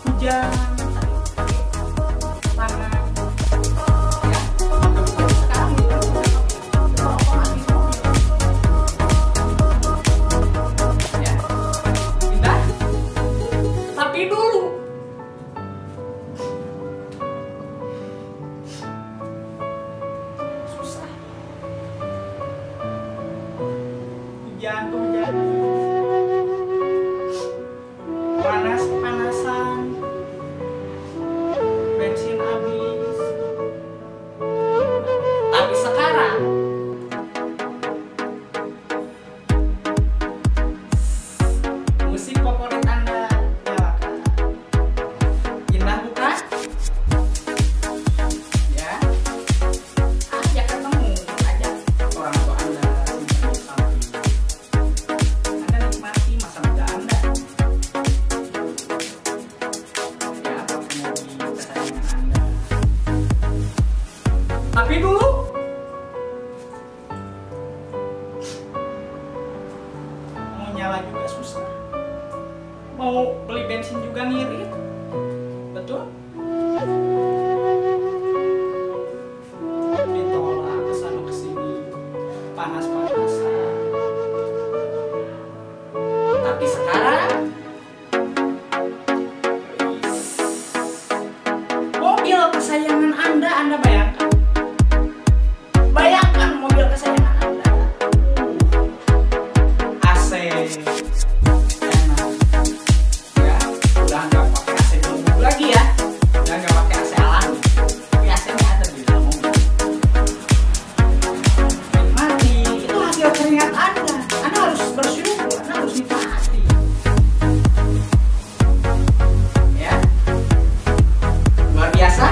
Hujan. Hujan, panas-panasan, bensin habis. Tapi sekarang musik favorit Anda nyalakan. Indah bukan? Ya, ajak ketemu, ajak orang tua Anda. Tapi dulu mau nyala juga susah, mau beli bensin juga ngirit, betul? Ditolak kesana kesini, panas-panasan. Tapi sekarang mobil kesayangan Anda bayangkan. Bayangkan mobil kesayangan Anda, AC enak, ya udah nggak pakai AC dulu lagi ya, udah nggak pakai AC alami, tapi AC-nya ada di dalam mobil. Nikmati, itu hasil keringat Anda harus bersyukur, Anda harus nikmati. Ya, luar biasa.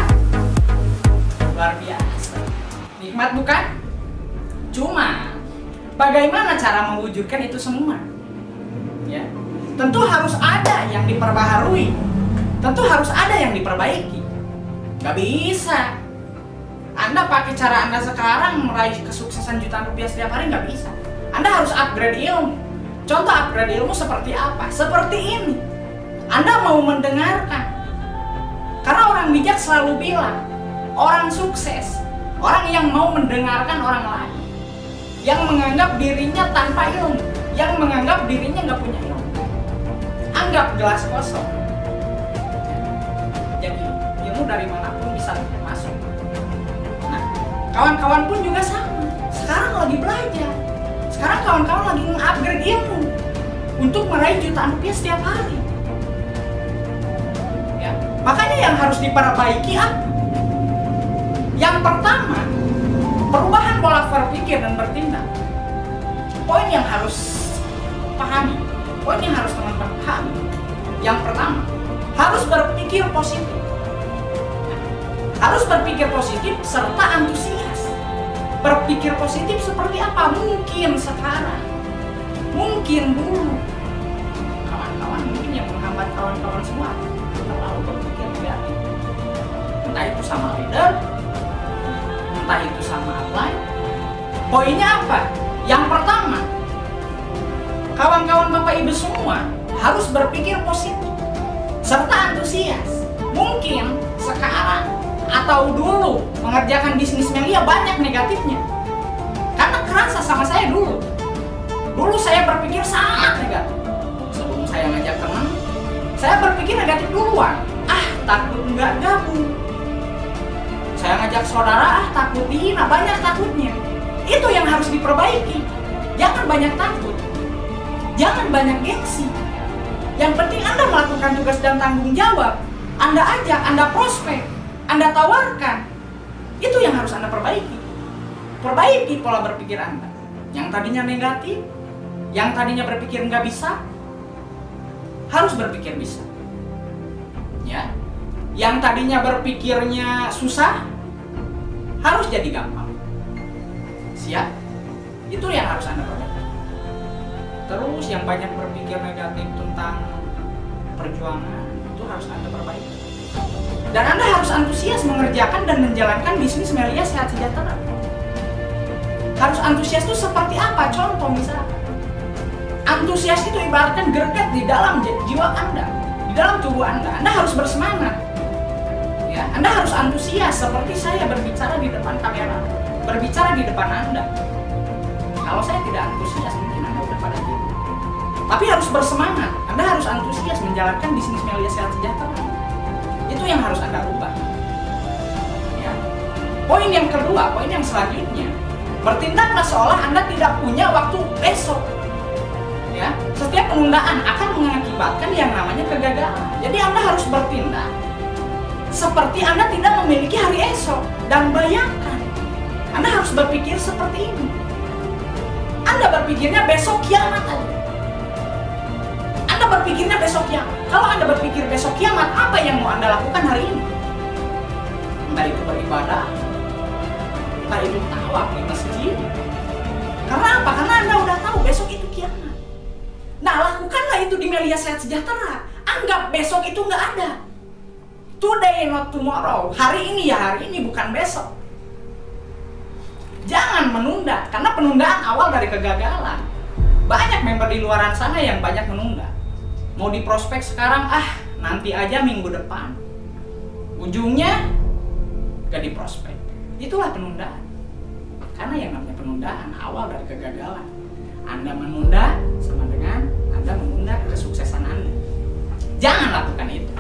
Nikmat bukan? Cuma bagaimana cara mewujudkan itu semua? Ya, tentu harus ada yang diperbaharui, tentu harus ada yang diperbaiki. Gak bisa Anda pakai cara Anda sekarang meraih kesuksesan jutaan rupiah setiap hari, nggak bisa. Anda harus upgrade ilmu. Contoh upgrade ilmu seperti apa? Seperti ini. Anda mau mendengarkan, karena orang bijak selalu bilang, orang sukses, orang yang mau mendengarkan orang lain, yang menganggap dirinya tanpa ilmu, yang menganggap dirinya nggak punya ilmu. Anggap gelas kosong. Jadi ilmu dari manapun bisa masuk. Nah, kawan-kawan pun juga sama. Sekarang lagi belajar. Sekarang kawan-kawan lagi meng-upgrade ilmu untuk meraih jutaan rupiah setiap hari. Ya, makanya yang harus diperbaiki apa? Yang pertama, perubahan pola berpikir dan bertindak. Poin yang harus pahami, poin yang harus teman-teman pahami. Yang pertama, harus berpikir positif. Harus berpikir positif serta antusias. Berpikir positif seperti apa? Mungkin sekarang, mungkin dulu. Kawan-kawan mungkin yang menghambat kawan-kawan semua terlalu berpikir negatif. Entah itu sama leader, Poinnya apa? Yang pertama, kawan-kawan Bapak Ibu semua harus berpikir positif serta antusias. Mungkin sekarang atau dulu mengerjakan bisnis melia banyak negatifnya. Karena kerasa sama saya dulu. Dulu saya berpikir sangat negatif. Sebelum saya ngajak teman, saya berpikir negatif duluan. Takut nggak gabung. Saya ngajak saudara, takut dihina, banyak takutnya. Itu yang harus diperbaiki. Jangan banyak takut. Jangan banyak gengsi. Yang penting Anda melakukan tugas dan tanggung jawab. Anda ajak, Anda prospek, Anda tawarkan. Itu yang harus Anda perbaiki. Perbaiki pola berpikir Anda. Yang tadinya negatif, yang tadinya berpikir nggak bisa, harus berpikir bisa. Ya, yang tadinya berpikirnya susah, harus jadi gampang. Siap? Itu yang harus Anda perbaiki. Terus yang banyak berpikir negatif tentang perjuangan, itu harus Anda perbaiki. Dan Anda harus antusias mengerjakan dan menjalankan bisnis Melia Sehat Sejahtera. Harus antusias itu seperti apa? Contoh misalnya, antusias itu ibaratkan greget di dalam jiwa Anda, di dalam tubuh Anda. Anda harus bersemangat. Ya, Anda harus antusias seperti saya berbicara di depan kamera, berbicara di depan Anda. Kalau saya tidak antusias, mungkin Anda udah pada gitu. Tapi harus bersemangat. Anda harus antusias menjalankan bisnis Melia Sehat Sejahtera. Itu yang harus Anda ubah. Ya. Poin yang kedua, poin yang selanjutnya, bertindaklah seolah Anda tidak punya waktu besok. Ya, setiap penundaan akan mengakibatkan yang namanya kegagalan. Jadi Anda harus bertindak seperti Anda tidak memiliki hari esok. Dan bayangkan, Anda harus berpikir seperti ini. Anda berpikirnya besok kiamat aja. Anda berpikirnya besok kiamat. Kalau Anda berpikir besok kiamat, apa yang mau Anda lakukan hari ini? Entah itu beribadah, entah itu tawaf di masjid. Karena apa? Karena Anda udah tahu besok itu kiamat. Nah, lakukanlah itu di Melia Sehat Sejahtera. Anggap besok itu nggak ada. Today not tomorrow. Hari ini ya hari ini, bukan besok. Jangan menunda, karena penundaan awal dari kegagalan. Banyak member di luaran sana yang banyak menunda. Mau diprospek sekarang, nanti aja minggu depan. Ujungnya gak diprospek. Itulah penundaan. Karena yang namanya penundaan awal dari kegagalan. Anda menunda sama dengan Anda menunda kesuksesan Anda. Jangan lakukan itu.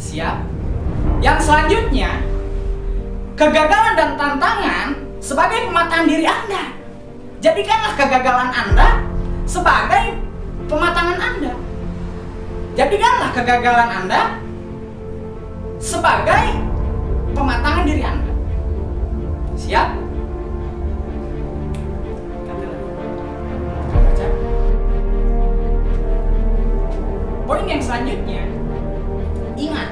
Siap? Yang selanjutnya, kegagalan dan tantangan sebagai pematangan diri Anda. Jadikanlah kegagalan Anda sebagai pematangan Anda. Jadikanlah kegagalan Anda sebagai pematangan diri Anda. Siap? Poin yang selanjutnya, ingat,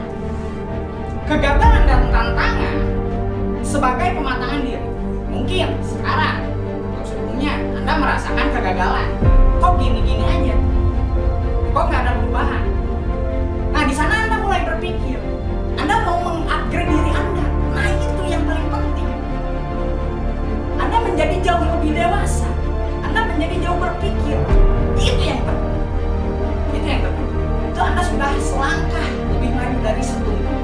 kegagalan dan tantangan sebagai pematangan diri. Mungkin sekarang atau sebelumnya Anda merasakan kegagalan. Kok gini-gini aja? Kok nggak ada perubahan? Nah, di sana Anda mulai berpikir, Anda mau mengupgrade diri Anda. Nah, itu yang paling penting. Anda menjadi jauh lebih dewasa. Anda menjadi jauh berpikir. Itu yang penting. Itu yang penting. Itu Anda sudah selangkah lebih maju dari sebelumnya.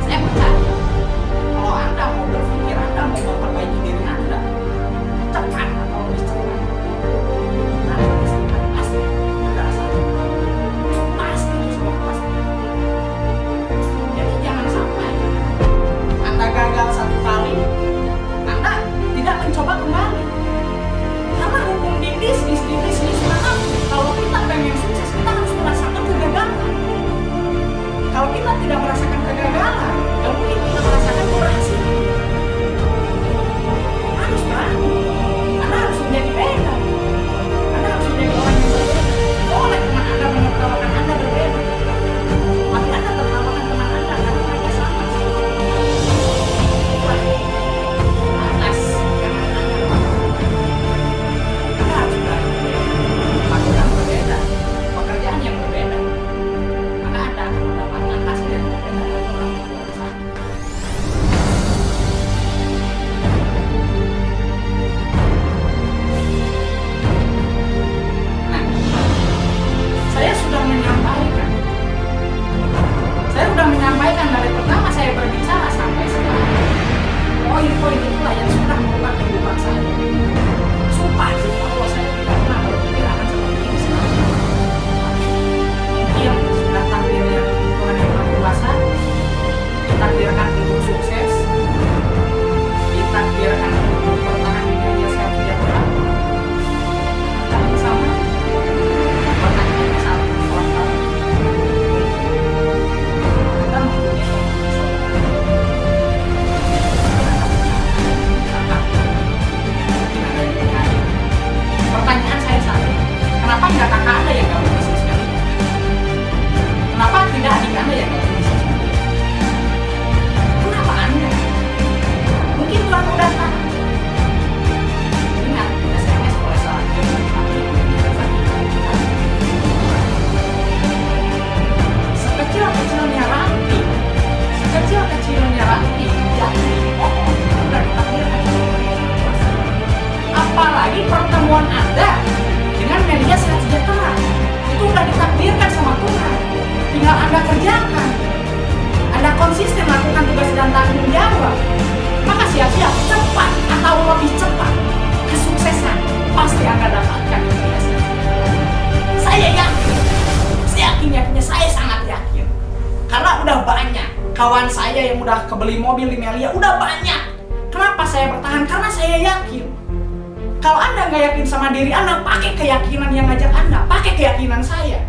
Saya percaya, kalau Anda mau berpikir, Anda mau memperbaiki diri Anda, cepat atau lebih cepat, Anda pasti Anda rasa. Anda kerjakan, Anda konsisten lakukan tugas dan tanggung jawab, maka siap-siap cepat atau lebih cepat kesuksesan pasti Anda dapatkan. Saya yakin, seyakin-yakinnya saya sangat yakin. Karena udah banyak kawan saya yang udah kebeli mobil di Melia, udah banyak. Kenapa saya bertahan? Karena saya yakin. Kalau Anda nggak yakin sama diri Anda, pakai keyakinan yang ngajak Anda, pakai keyakinan saya.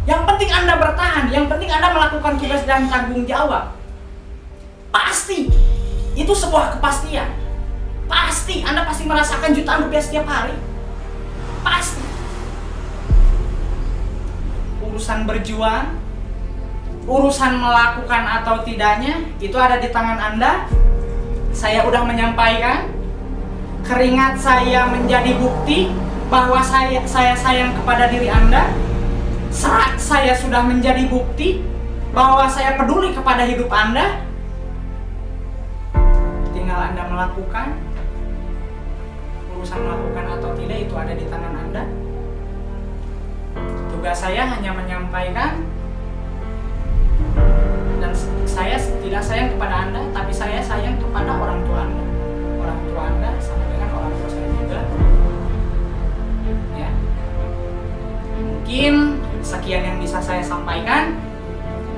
Yang penting Anda bertahan, yang penting Anda melakukan tugas dan tanggung jawab. Pasti, itu sebuah kepastian. Pasti, Anda pasti merasakan jutaan rupiah setiap hari. Pasti. Urusan berjuang, urusan melakukan atau tidaknya, itu ada di tangan Anda. Saya udah menyampaikan. Keringat saya menjadi bukti bahwa saya sayang kepada diri Anda. Serat saya sudah menjadi bukti bahwa saya peduli kepada hidup Anda. Tinggal Anda melakukan. Urusan melakukan atau tidak itu ada di tangan Anda. Tugas saya hanya menyampaikan, dan saya tidak sayang kepada Anda, tapi saya sayang kepada orang tua Anda. Orang tua Anda sama dengan orang tua saya juga. Ya. Mungkin sekian yang bisa saya sampaikan.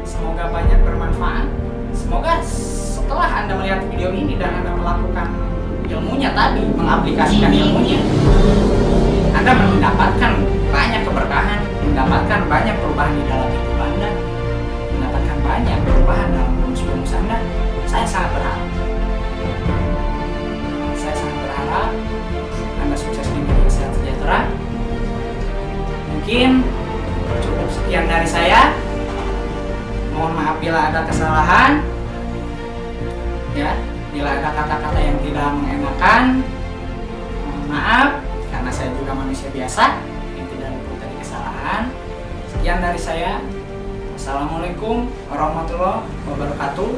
Semoga banyak bermanfaat. Semoga setelah Anda melihat video ini dan Anda melakukan ilmunya tadi, mengaplikasikan ilmunya, Anda mendapatkan banyak keberkahan, mendapatkan banyak perubahan di dalam hidup Anda, mendapatkan banyak perubahan dalam rumus Anda. Saya sangat berharap. Saya sangat berharap Anda sukses di dunia sehat sejahtera. Mungkin cukup sekian dari saya. Mohon maaf bila ada kesalahan. Ya, bila ada kata-kata yang tidak mengenakan, mohon maaf, karena saya juga manusia biasa yang tidak luput dari kesalahan. Sekian dari saya. Assalamualaikum warahmatullahi wabarakatuh.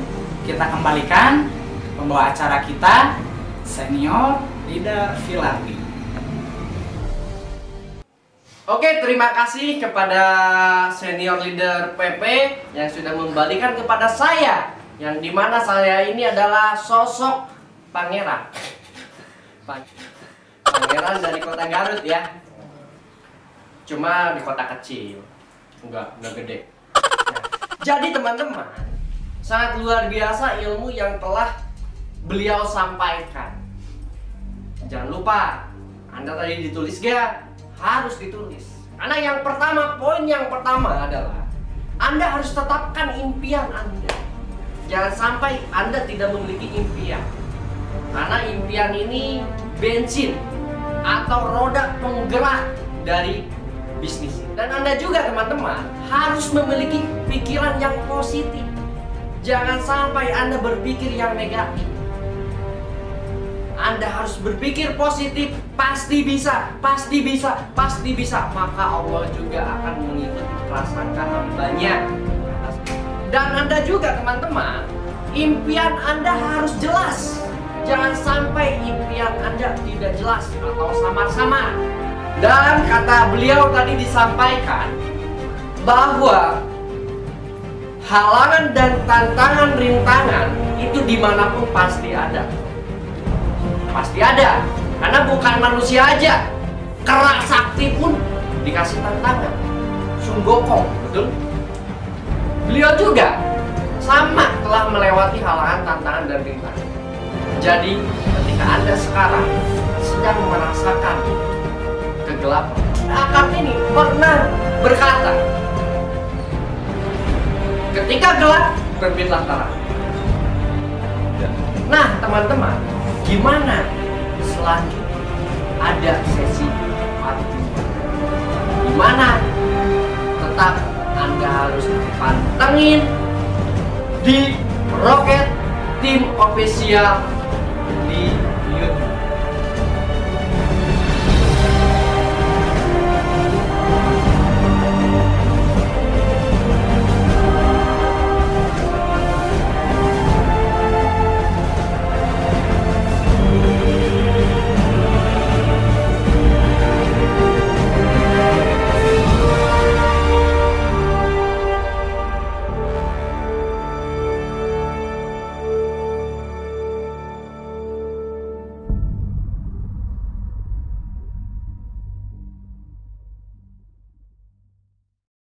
Kita kembalikan pembawa acara kita, Senior Leader Filardi. Oke, terima kasih kepada Senior Leader PP yang sudah membalikan kepada saya, yang dimana saya ini adalah sosok pangeran. Pangeran dari kota Garut ya. Cuma di kota kecil, enggak gede. Nah, jadi teman-teman, sangat luar biasa ilmu yang telah beliau sampaikan. Jangan lupa, Anda tadi ditulis gak? Harus ditulis. Karena yang pertama, poin yang pertama adalah Anda harus tetapkan impian Anda. Jangan sampai Anda tidak memiliki impian. Karena impian ini bensin atau roda penggerak dari bisnis. Dan Anda juga teman-teman harus memiliki pikiran yang positif. Jangan sampai Anda berpikir yang negatif. Anda harus berpikir positif, pasti bisa, pasti bisa, pasti bisa. Maka Allah juga akan mengikuti prasangka hambanya. Dan Anda juga teman-teman, impian Anda harus jelas. Jangan sampai impian Anda tidak jelas atau samar-samar. Dan kata beliau tadi disampaikan bahwa halangan dan tantangan rintangan itu dimanapun pasti ada. Pasti ada, karena bukan manusia aja, kerak sakti pun dikasih tantangan. Sunggokong, betul? Beliau juga sama telah melewati halangan, tantangan, dan rintangan. Jadi ketika Anda sekarang sedang merasakan kegelapan, Akam ini pernah berkata, ketika gelap, terbitlah terang. Nah teman-teman, gimana selanjutnya? Ada sesi part 2. Gimana? Tetap Anda harus pantengin di Rocket Team Official